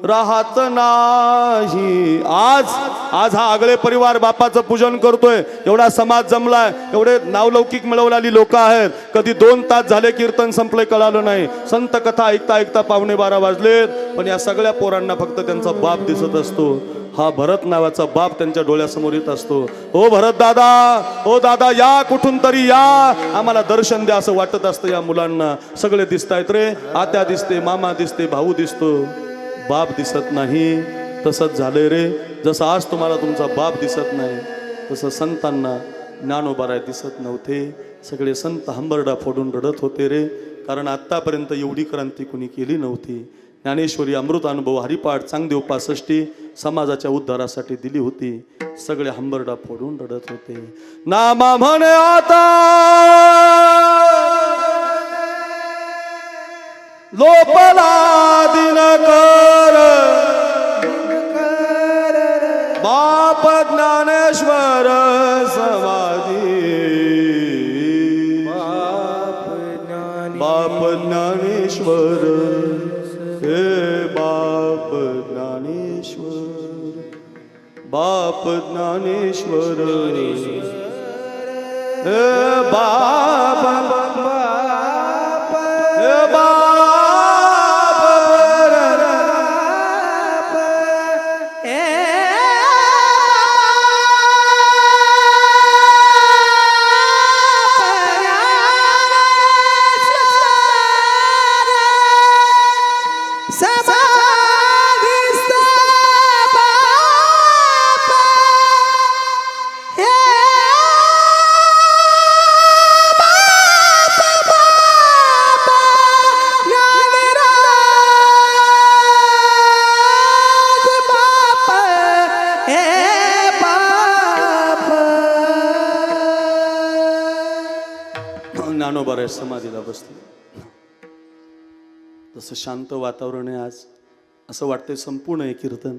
राहत नाही. आज हा आगळे परिवार बापाचं पूजन करतोय. एवढा समाज जमलाय, एवढे नावलौकिक मिळवलेली लोक आहेत. कधी 2 तास झाले कीर्तन संपले कळालं नाही. संत कथा ऐकता ऐकता 11:15 वाजलेत. पण या सगळ्या पोरांना फक्त त्यांचा बाप दिसत असतो. हा भरत नावाचा बाप त्यांच्या डोळ्यासमोर येत असतो. ओ भरत दादा, ओ दादा या, कुठून तरी या, आम्हाला दर्शन द्या असं वाटत असतं या मुलांना. सगळे दिसतायत रे, आत्या दिसते, मामा दिसते, भाऊ दिसतो, बाप दिसत नाही. तसंच झालंय रे. जसं आज तुम्हाला तुमचा बाप दिसत नाही, तसं संतांना ज्ञानोबाराय दिसत नव्हते. सगळे संत हंबरडा फोडून रडत होते रे, कारण आत्तापर्यंत एवढी क्रांती कुणी केली नव्हती. ज्ञानेश्वरी अमृत अनुभव हरिपाठ चांगदेव 65 समाजाच्या उद्धारासाठी दिली होती. सगळे हंबरडा फोडून रडत होते. नामा म्हणे आता लोपला दिनकर, बाप ज्ञानेश्वर समाधी, बाप ज्ञानेश्वर, हे बाप ज्ञानेश्वर, बाप ज्ञानेश्वर, हे बाप, हे बाप ज्ञानोबाराय समाधीला बसले. जसं शांत वातावरण आहे आज, असं वाटतंय संपूर्ण हे कीर्तन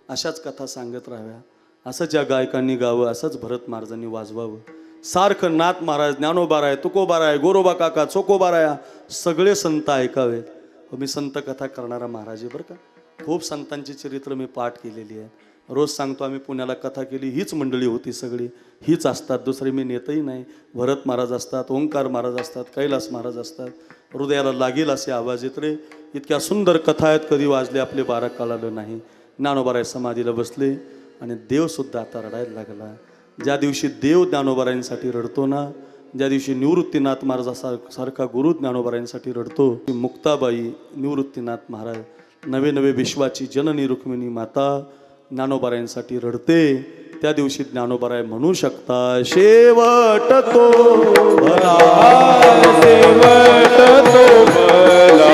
अशाच कथा सांगत राहाव्या, असंच या गायकांनी गावं, असंच भरत महाराजांनी वाजवावं. सारखं नाथ महाराज, ज्ञानोबाराय, तुकोबाराय, गोरोबा काका, चोकोबाराया सगळे संत ऐकावेत. मी संत कथा करणारा महाराज आहे बरं का. खूप संतांची चरित्र मी पाठ केलेली आहे. रोज सांगतो आम्ही पुण्याला कथा केली, हीच मंडळी होती सगळी, हीच असतात, दुसरे मी नेतही नाही. भरत महाराज असतात, ओंकार महाराज असतात, कैलास महाराज असतात. हृदयाला लागेल असे आवाज येत रे. इतक्या सुंदर कथा आहेत, कधी वाजले आपले 12 कळालं नाही. ज्ञानोबाराय समाधीला बसले आणि देवसुद्धा आता रडायला लागला. ज्या दिवशी देव ज्ञानोबारायांसाठी रडतो ना, ज्या दिवशी निवृत्तीनाथ महाराजासारखा गुरु ज्ञानोबारायांसाठी रडतो, मुक्ताबाई निवृत्तीनाथ महाराज, नवे नवे विश्वाची जननी रुक्मिणी माता ज्ञानोबारायांसाठी रडते. त्या दिवशी ज्ञानोबाराय म्हणू शकता, शेवट तो भला, शेवट तो भला,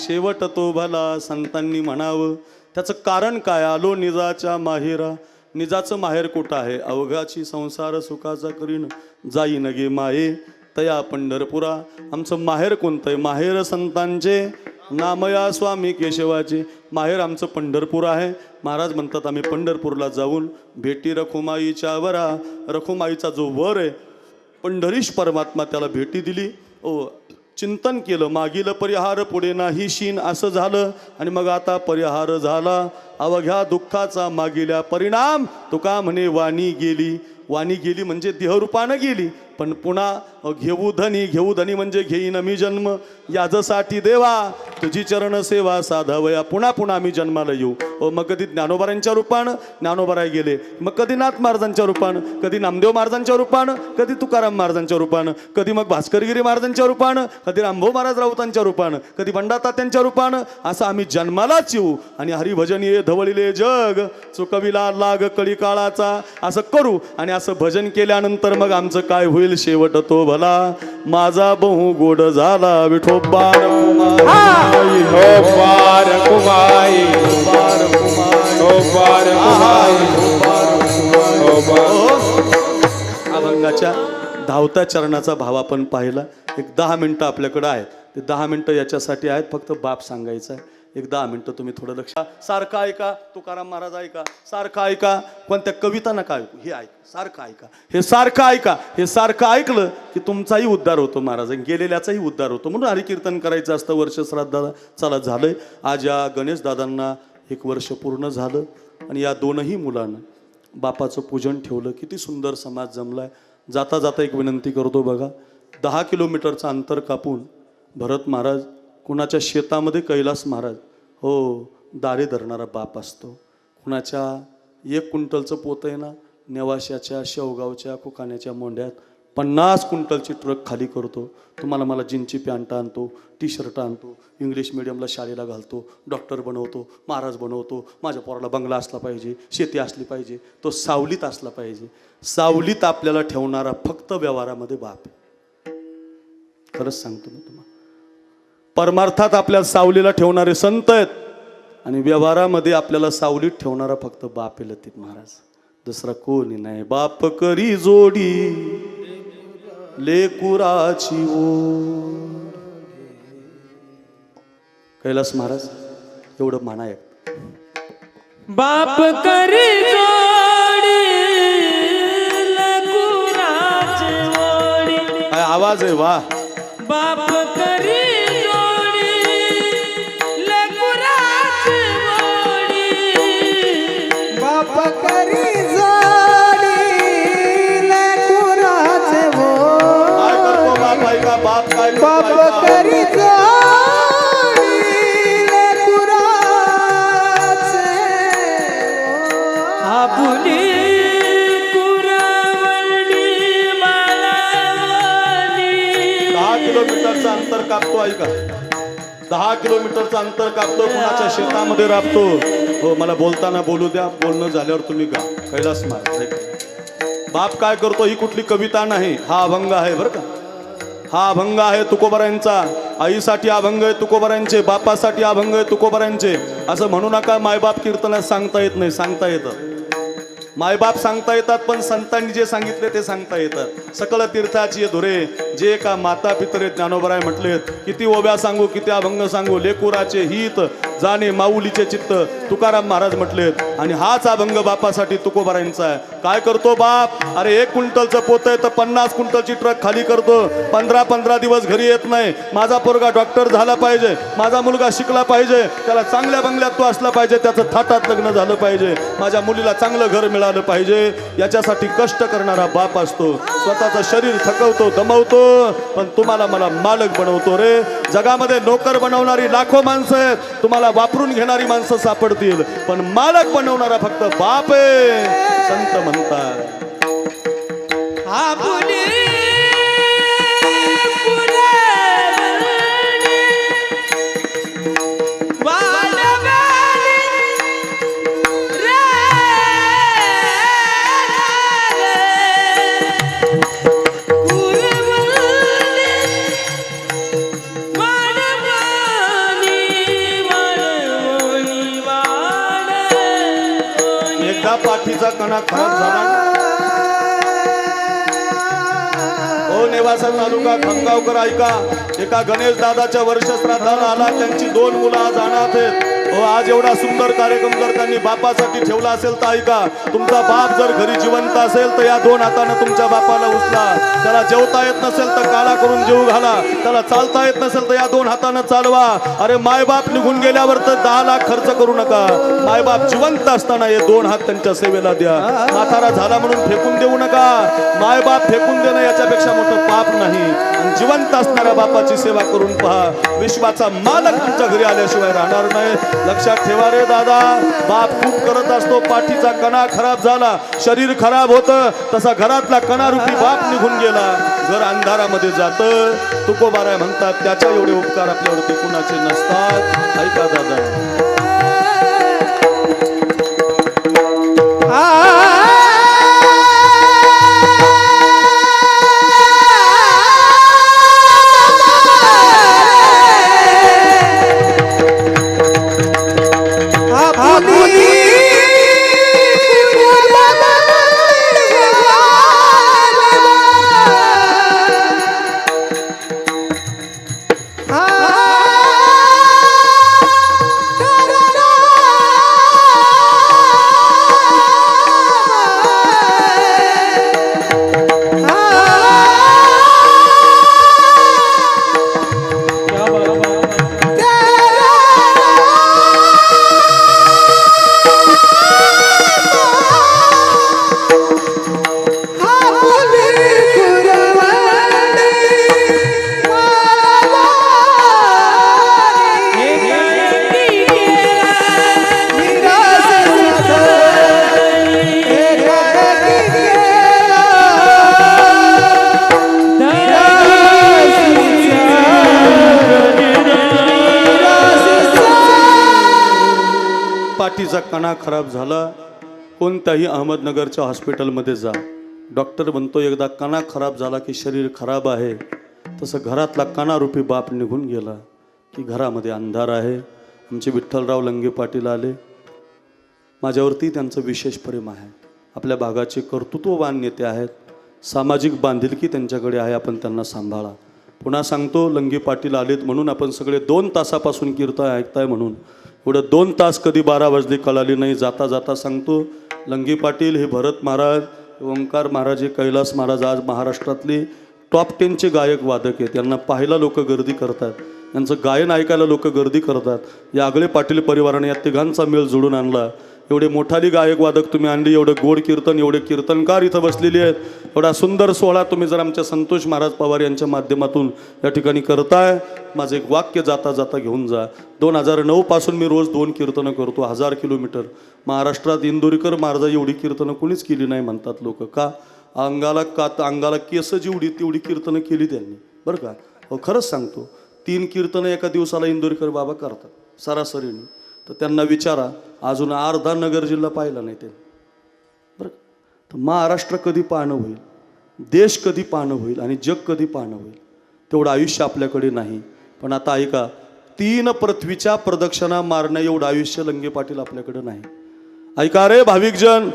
शेवट तो भला संतांनी म्हणावं. त्याचं कारण काय? आलो निजाच्या माहेरा. निजाचं माहेर कुठं आहे? अवघाची संसार सुखाचा करीन जाई नगे माये तया पंढरपुरा. आमचं माहेर कोणतं आहे? माहेर संतांचे नामया स्वामी केशवाचे. माहेर आमचं पंढरपूर आहे. महाराज म्हणतात आम्ही पंढरपूरला जाऊन भेटी रखुमाईच्या वरा. रखुमाईचा जो वर आहे पंढरीश परमात्मा त्याला भेटी दिली. ओ चिंतन केलं, मागील परिहार पुढे नाही शीन असं झालं. आणि मग आता परिहार झाला अवघ्या दुःखाचा मागील्या परिणाम. तुका म्हणे वाणी गेली. वाणी गेली म्हणजे देहरूपानं गेली, पण पुन्हा घेऊ धनी म्हणजे घेईन मी जन्म. याजसाठी देवा तुझी चरण सेवा साधावया. पुन्हा पुन्हा आम्ही जन्माला येऊ. मग कधी ज्ञानोबारांच्या रूपानं ज्ञानोबाराय गेले, मग कधी नाथ महाराजांच्या रूपानं, कधी नामदेव महाराजांच्या रूपानं, कधी तुकाराम महाराजांच्या रूपानं, कधी मग भास्करगिरी महाराजांच्या रूपानं, कधी रामभाऊ महाराज राऊतांच्या रूपानं, कधी बंडातात्यांच्या रूपानं. असं आम्ही जन्मालाच येऊ आणि हरिभजन ये धवळिले जग चुकविला लाग कळी काळाचा असं करू. आणि असं भजन केल्यानंतर मग आमचं काय होईल शेवट तो भला. माझा बहु गोड झाला विठोबा ओ पार कुमाई, बार कुमार ओ पार कुमाई, ओ पार. अभंगाच्या धावत्या चरणाचा भाव आपण पाहिला. एक 10 मिनिटं आपल्याकडे आहेत. ते 10 मिनिटं याच्यासाठी आहेत फक्त बाप सांगायचा आहे. एक 10 मिनिटं तुम्ही थोडं लक्ष. सारखं ऐका तुकाराम महाराज ऐका, सारखं ऐका कोणत्या कविता नका ऐकू, हे ऐका, सारखं ऐका, हे सारखं ऐका. हे सारखं ऐकलं की तुमचाही उद्धार होतो महाराज, गेलेल्याचाही उद्धार होतो. म्हणून हरिकीर्तन करायचं असतं वर्ष श्राद्धाला. चला झालंय. आज या गणेश दादांना 1 वर्ष पूर्ण झालं आणि या दोनही मुलांना बापाचं पूजन ठेवलं. किती सुंदर समाज जमलाय. जाता जाता एक विनंती करतो बघा. 10 किलोमीटरचं अंतर कापून भरत महाराज कुणाच्या शेतामध्ये कैलास महाराज हो दारे धरणारा बाप असतो. कुणाच्या 1 क्विंटलचं पोतं आहे ना नेवाशाच्या शेवगावच्या कुकाण्याच्या मोंड्यात 50 क्विंटलची ट्रक खाली करतो. तुम्हाला मला जीनची पॅन्ट आणतो, टी शर्ट आणतो, इंग्लिश मिडियमला शाळेला घालतो, डॉक्टर बनवतो, महाराज बनवतो. माझ्या पोराला बंगला असला पाहिजे, शेती असली पाहिजे, तो सावलीत असला पाहिजे. सावलीत आपल्याला ठेवणारा फक्त व्यवहारामध्ये बाप. खरंच सांगतो मी तुम्हाला. परमार्थात आपल्याला सावलीला ठेवणारे संत आहेत आणि व्यवहारामध्ये आपल्याला सावलीत ठेवणारा फक्त बाप आहे लतीफ महाराज. दुसरा कोणी नाही. बाप करी जोडी लेकुराची ओढ. कैलास महाराज एवढं म्हणा. बाप करी जोडी लेकराची ओढी. काय आवाज आहे वा. बाप करी जोडी लेकराची ओढी. बाप करी जोडी लेकराचे ओढ. काय करतो बाप ऐका. बाप काय करतो बाप ऐका. करी जोडी लेकराचे ओढ. आपुली कुरवंडी मालावली. 10 किलोमीटरचं अंतर कापतो ऐका. 10 किलोमीटरचं अंतर कापतो. कुणाच्या शेतामध्ये राबतो. हो मला बोलताना बोलू द्या. बोलणं झाल्यावर तुम्ही गा. कैलास महाराज ऐका. बाप काय करतो ही कुठली कविता नाही. हा अभंग आहे बरं का. हा अभंग आहे तुकोबारायांचा. आईसाठी अभंग आहे तुकोबारायांचे, बापासाठी अभंग आहे तुकोबारायांचे. असं म्हणू नका मायबाप कीर्तनात सांगता येत नाही. सांगता येतं. मायबाप सांगता येतात पण संतांनी जे सांगितले ते सांगता येतात. सकल तीर्थाची धुरे जे का माता पितरे ज्ञानोबराय म्हटलेत. किती ओव्या सांगू किती अभंग सांगू लेकुराचे हित जाणे माऊलीचे चित्त तुकाराम महाराज म्हटलेत. आणि हाच अभंग बापासाठी तुकोबारायांचा आहे. काय करतो बाप. अरे 1 क्विंटलचं पोत आहे तर 50 क्विंटलची ट्रक खाली करतो. 15 दिवस घरी येत नाही. माझा पोरगा डॉक्टर झाला पाहिजे, माझा मुलगा शिकला पाहिजे, त्याला चांगल्या बंगल्यात तो असला पाहिजे, त्याचं थाटात लग्न झालं पाहिजे, माझ्या मुलीला चांगलं घर मिळालं पाहिजे. याच्यासाठी कष्ट करणारा बाप असतो. स्वतःचं शरीर थकवतो, दमवतो, पण तुम्हाला मला मालक बनवतो रे. जगामध्ये नोकर बनवणारी लाखो माणसं आहेत, तुम्हाला वापरून घेणारी माणसं सापडतील, पण मालक बनवणारा फक्त बाप आहे. संत म्हणतात आपुली एकदा पाठीचा कणा खराब झाला. ओ नेवासा तालुका खमगावकर ऐका. एका गणेश दादाच्या वर्ष श्राद्धाला आला. त्यांची 2 मुलं आज अनाथ आहेत. आज एवढा सुंदर कार्यक्रम जर त्यांनी बापासाठी ठेवला असेल तर ऐका, तुमचा बाप जर घरी जिवंत असेल तर या दोन हातानं तुमच्या बापाला उचला. त्याला जेवता येत नसेल तर काला करून जेवू घाला. त्याला चालता येत नसेल तर या दोन हातानं चालवा. अरे मायबाप निघून गेल्यावर तर 10 लाख खर्च करू नका. मायबाप जिवंत असताना हे 2 हात त्यांच्या सेवेला द्या. म्हातारा झाला म्हणून फेकून देऊ नका. मायबाप फेकून देणं याच्यापेक्षा मोठं पाप नाही. आणि जिवंत असणाऱ्या बापाची सेवा करून पहा. विश्वाचा मालक तुमच्या घरी आल्याशिवाय राहणार नाही. लक्षात ठेवा रे दादा, बाप खूप करत असतो. पाठीचा कणा खराब झाला, शरीर खराब होतं, तसा घरातला कणा रूपी बाप निघून गेला, घर अंधारामध्ये जातं. तुकोबाराय म्हणतात त्याच्या एवढे उपकार आपल्यावरती कुणाचे नसतात. ऐका दादा, पाठीचा कणा खराब झाला, कोणत्याही अहमदनगरच्या हॉस्पिटलमध्ये जा. डॉक्टर म्हणतो एकदा कणा खराब झाला की शरीर खराब आहे. तसं घरातला कणा रूपी बाप निघून गेला की घरामध्ये अंधार आहे. आमचे विठ्ठलराव लंगे पाटील आले. माझ्यावरती त्यांचं विशेष प्रेम आहे. आपल्या भागाचे कर्तृत्ववान नेते आहेत. सामाजिक बांधिलकी त्यांच्याकडे आहे. आपण त्यांना सांभाळा. पुन्हा सांगतो, लंगे पाटील आलेत म्हणून आपण सगळे 2 तासापासून कीर्तन ऐकताय म्हणून एवढं 2 तास कधी 12 वाजले कळाली नाही. जाता जाता सांगतो, लंगे पाटील हे भरत महाराज, ओंकार महाराज, हे कैलास महाराज आज महाराष्ट्रातले टॉप 10चे गायक वादक आहेत. यांना पाहायला लोक गर्दी करतात, यांचं गायन ऐकायला लोक गर्दी करतात. या आगळे पाटील परिवाराने या तिघांचा मेळ जोडून आणला. एवढे मोठाली गायक वादक तुम्ही आणली, एवढं गोड कीर्तन, एवढे कीर्तनकार इथं बसलेले आहेत. एवढा सुंदर सोहळा तुम्ही जर आमच्या संतोष महाराज पवार यांच्या माध्यमातून या ठिकाणी करताय. माझं एक वाक्य जाता जाता घेऊन जा. 2009 पासून मी रोज 2 कीर्तनं करतो, 1000 किलोमीटर. महाराष्ट्रात इंदोरीकर महाराज एवढी कीर्तनं कोणीच केली नाही म्हणतात लोक. का? अंगाला केस जेवढी तेवढी कीर्तनं केली त्यांनी, बरं का. हो, खरंच सांगतो, 3 कीर्तनं एका दिवसाला इंदोरीकर बाबा करतात सरासरीने. तर त्यांना विचारा, अजून अर्धा नगर जिल्हा पाहिला नाही त्यांनी, बरं. तर महाराष्ट्र कधी पाहणं होईल, देश कधी पाहणं होईल आणि जग कधी पाहणं होईल, तेवढं आयुष्य आपल्याकडे नाही. पण आता ऐका, 3 पृथ्वीच्या प्रदक्षिणा मारणं एवढं आयुष्य लंगे पाटील आपल्याकडे नाही. ऐका रे भाविकजन,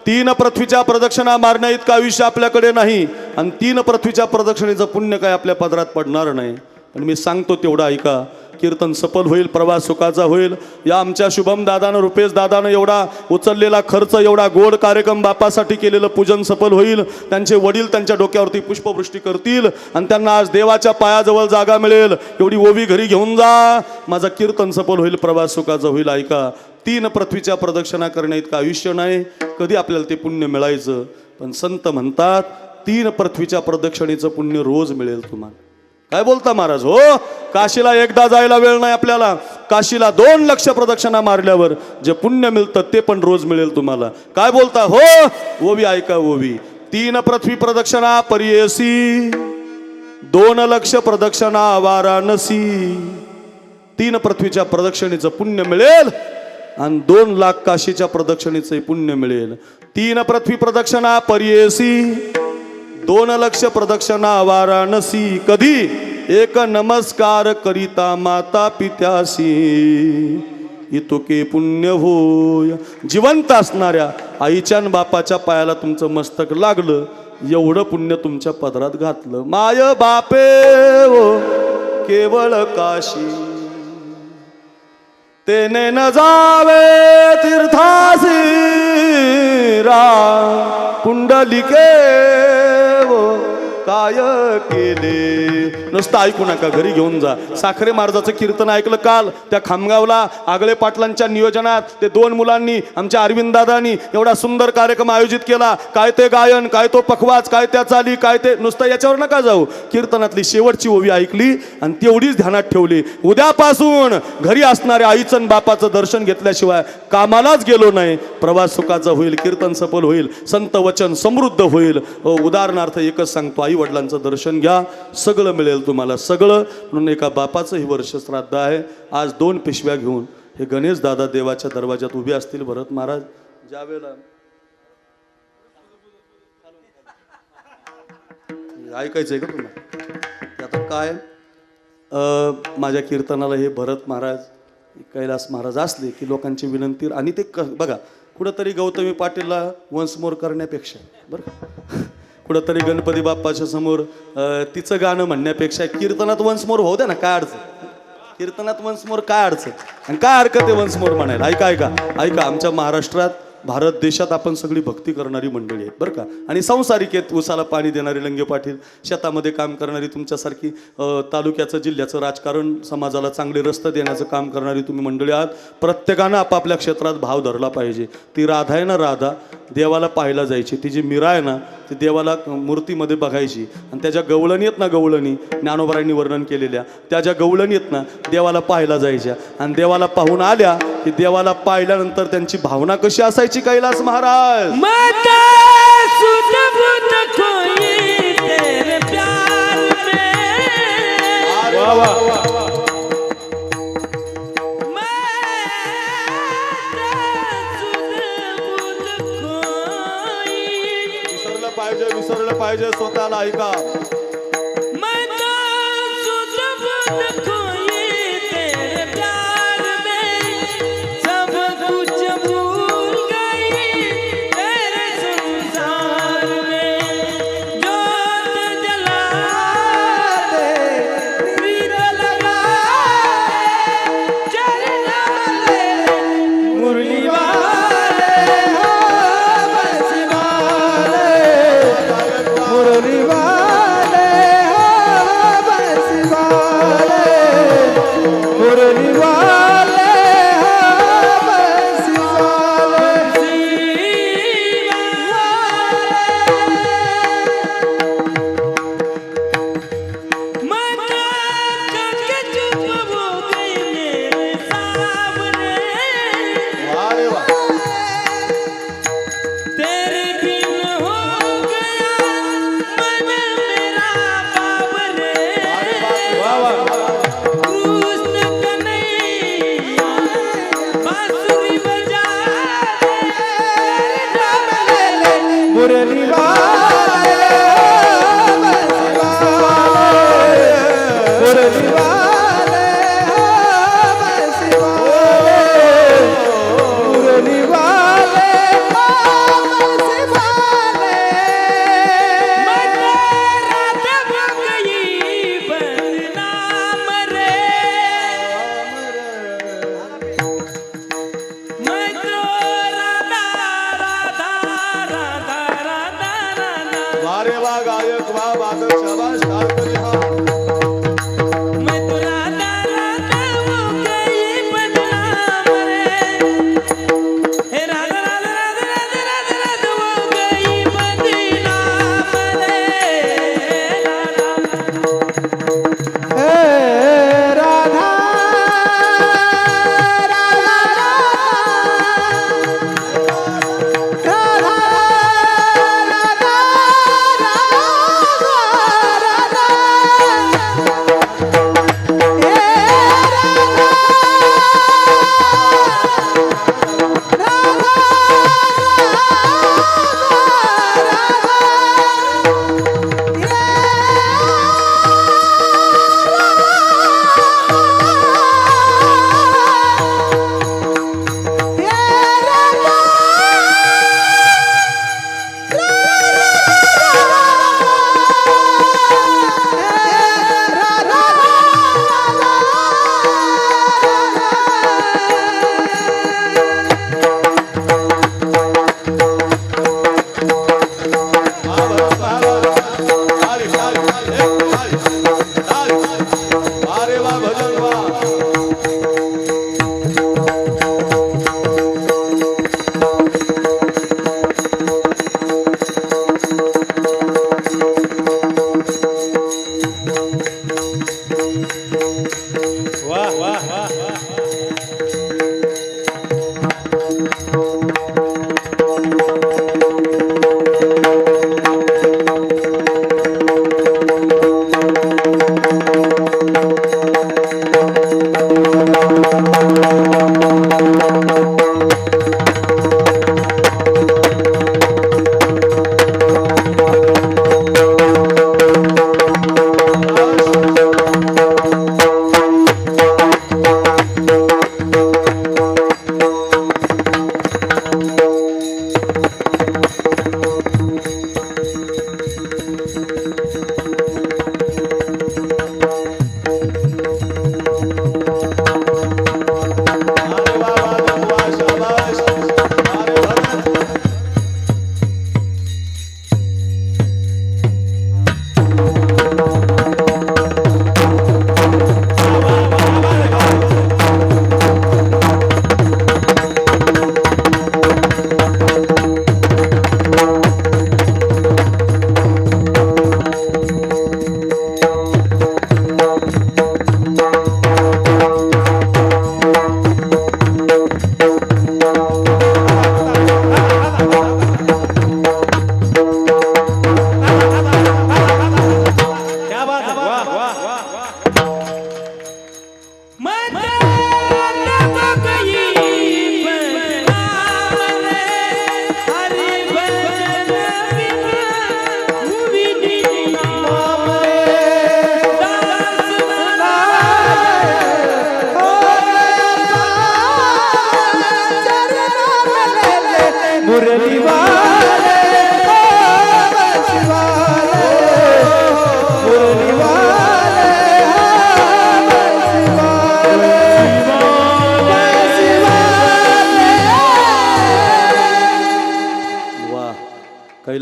3 पृथ्वीच्या प्रदक्षिणा मारणं इतकं आयुष्य आपल्याकडे नाही. आणि 3 पृथ्वीच्या प्रदक्षिणेचं पुण्य काय आपल्या पदरात पडणार नाही. पण मी सांगतो तेवढं ऐका, कीर्तन सफल होईल, प्रवास सुखाचा होईल. या आमच्या शुभम दादानं, रुपेश दादानं एवढा उचललेला खर्च, एवढा गोड कार्यक्रम, बापासाठी केलेलं पूजन सफल होईल. त्यांचे वडील त्यांच्या डोक्यावरती पुष्पवृष्टी करतील आणि त्यांना आज देवाच्या पायाजवळ जागा मिळेल. एवढी ओवी घरी घेऊन जा. माझं कीर्तन सफल होईल, प्रवास सुखाचा होईल. ऐका, 3 पृथ्वीच्या प्रदक्षिणा करण्या इतकं आयुष्य नाही. कधी आपल्याला ते पुण्य मिळायचं. पण संत म्हणतात 3 पृथ्वीच्या प्रदक्षिणेचं पुण्य रोज मिळेल तुम्हाला. काय बोलता महाराज? हो, काशीला एकदा जायला वेळ नाही आपल्याला. काशीला 2 लक्ष प्रदक्षिणा मारल्यावर जे पुण्य मिळतं ते पण रोज मिळेल तुम्हाला. काय बोलता? हो, ओवी ऐका, ओवी. 3 पृथ्वी प्रदक्षिणा परियसी, 2 लक्ष प्रदक्षिणा वाराणसी. 3 पृथ्वीच्या प्रदक्षिणेचं पुण्य मिळेल आणि 2 लाख काशीच्या प्रदक्षिणेचं पुण्य मिळेल. 3 पृथ्वी प्रदक्षिणा परियसी, 2 लक्ष प्रदक्षिणा वाराणसी. कधी? एक नमस्कार करिता माता पित्यासी, इतके पुण्य होय. जिवंत असणाऱ्या आईच्या आणि बापाच्या पायाला तुमचं मस्तक लागलं, एवढं पुण्य तुमच्या पदरात घातलं. माय बापे ओ केवळ काशी. तेने न जावे तीर्थासी पुंडलिके वो काय केले. नुसतं ऐकू नका, घरी घेऊन जा. साखरे महाराजाचं कीर्तन ऐकलं काल त्या खामगावला आगळे पाटलांच्या नियोजनात. ते 2 मुलांनी आमच्या अरविंद दादांनी एवढा सुंदर कार्यक्रम आयोजित केला. काय ते गायन, काय तो पखवाज, काय त्या चाली, काय ते नुसतं याच्यावर नका जाऊ. कीर्तनातली शेवटची ओवी ऐकली आणि तेवढीच ध्यानात ठेवली. उद्यापासून घरी असणाऱ्या आईचं आणि बापाचं दर्शन घेतल्याशिवाय कामालाच गेलो नाही. प्रवास सुखाचा होईल, कीर्तन सफल होईल, संत वचन समृद्ध होईल. उदाहरणार्थ एकच सांगतो, आई वडिलांचं दर्शन घ्या, सगळं मिळेल तुम्हाला, सगळं. म्हणून एका बापाचं ही वर्ष श्राद्ध आहे. आज 2 पिशव्या घेऊन हे गणेश दादा देवाच्या दरवाजात उभे असतील. भरत महाराज ज्यावेळेला ऐकायचंय का तुम्हाला? आता काय माझ्या कीर्तनाला हे भरत महाराज, कैलास महाराज असले की लोकांची विनंती, आणि ते बघा कुठंतरी गौतमी पाटीलला वन्स मोर करण्यापेक्षा, बरं कुठंतरी गणपती बाप्पाच्या समोर तिचं गाणं म्हणण्यापेक्षा कीर्तनात वन्स मोर होऊ द्या ना. काय अडचण, कीर्तनात वन्स मोर काय अडचण, आणि काय हरकत आहे वन्स मोर म्हणायला. ऐका ऐका ऐका, आमच्या महाराष्ट्रात, भारत देशात आपण सगळी भक्ती करणारी मंडळी आहेत बरं का. आणि संसारिक आहेत. उसाला पाणी देणारी लंगे पाटील, शेतामध्ये काम करणारी तुमच्यासारखी, तालुक्याचं जिल्ह्याचं राजकारण, समाजाला चांगले रस्ते देण्याचं काम करणारी तुम्ही मंडळी आहात. प्रत्येकानं आपापल्या क्षेत्रात भाव धरला पाहिजे. ती राधा आहे ना, राधा देवाला पाहायला जायची. ती जी मीरा आहे ना, ती देवाला मूर्तीमध्ये बघायची. आणि त्याच्या गवळणी आहेत ना, गवळणी ज्ञानोबारांनी वर्णन केलेल्या, त्या ज्या गवळणी आहेत ना, देवाला पाहायला जायच्या. आणि देवाला पाहून आल्या की देवाला पाहिल्यानंतर त्यांची भावना कशी असायची कैलास महाराज. माता सुध बुध खोई तेरे प्यार में. वाह वाह. विसरलं पाहिजे स्वतःला. ऐका,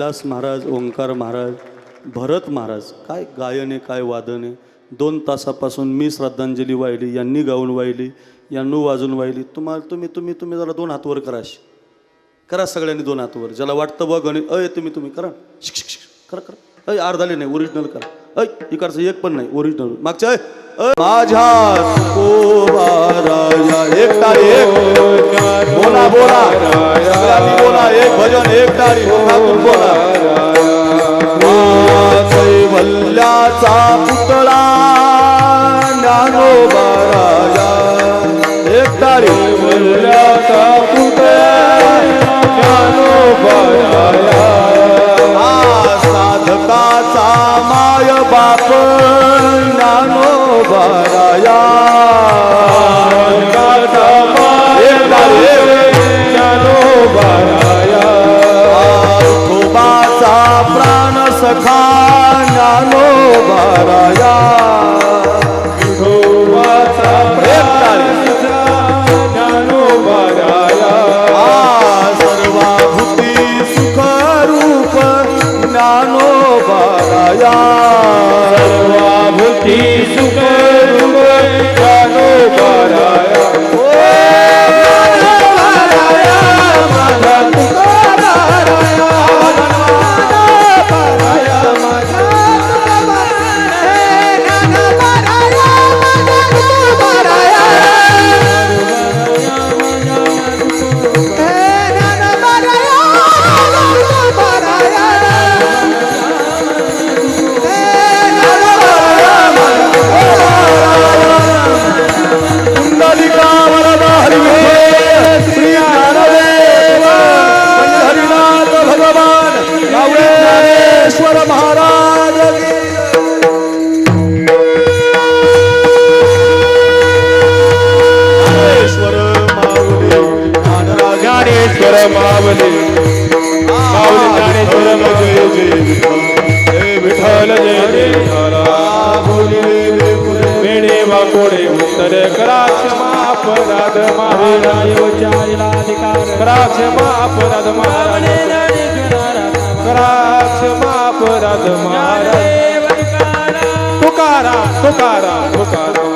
व्यास महाराज, ओंकार महाराज, भरत महाराज. काय गायन आहे, काय वादन आहे. 2 तासापासून मी श्रद्धांजली वाहिली, यांनी गाऊन वाहिली, यांनी वाजून वाहिली. तुम्ही जरा 2 हात वर करा. करा सगळ्यांनी 2 हात वर. ज्याला वाटतं बघ आणि तुम्ही करा. शिक शिक शिक. करा. अर्धाले नाही, ओरिजिनल करा. इकडचं एक पण नाही, ओरिजिनल. मागच्या माझ्या कोबाराया. एक टाळी, एक बोला बोला सगळ्यांनी बोला. एक भजन, एक टाळी बोला. कैवल्याचा पुतळा ज्ञानोबा राया. एक टाळी. कैवल्याचा पुतळा ज्ञानोबा राया. साधकाचा माय बाप ज्ञानोबा राया. ज्ञानोबा राया. विठोबाचा प्राण सखा ज्ञानोबा राया. विठोबाचा प्राण ज्ञानोबा राया. सर्वाभूती सुखरूप ज्ञानोबा राया. सर्वाभूती सुखरूप ज्ञानोबा राया. विठ्ठल जय वेणे वाकोडे उत्तर करा क्षमा अपराध महाराज. करा क्षमा अपराध महाराज. करा क्षमा अपराध महाराज. तुकाराम तुकाराम तुकाराम.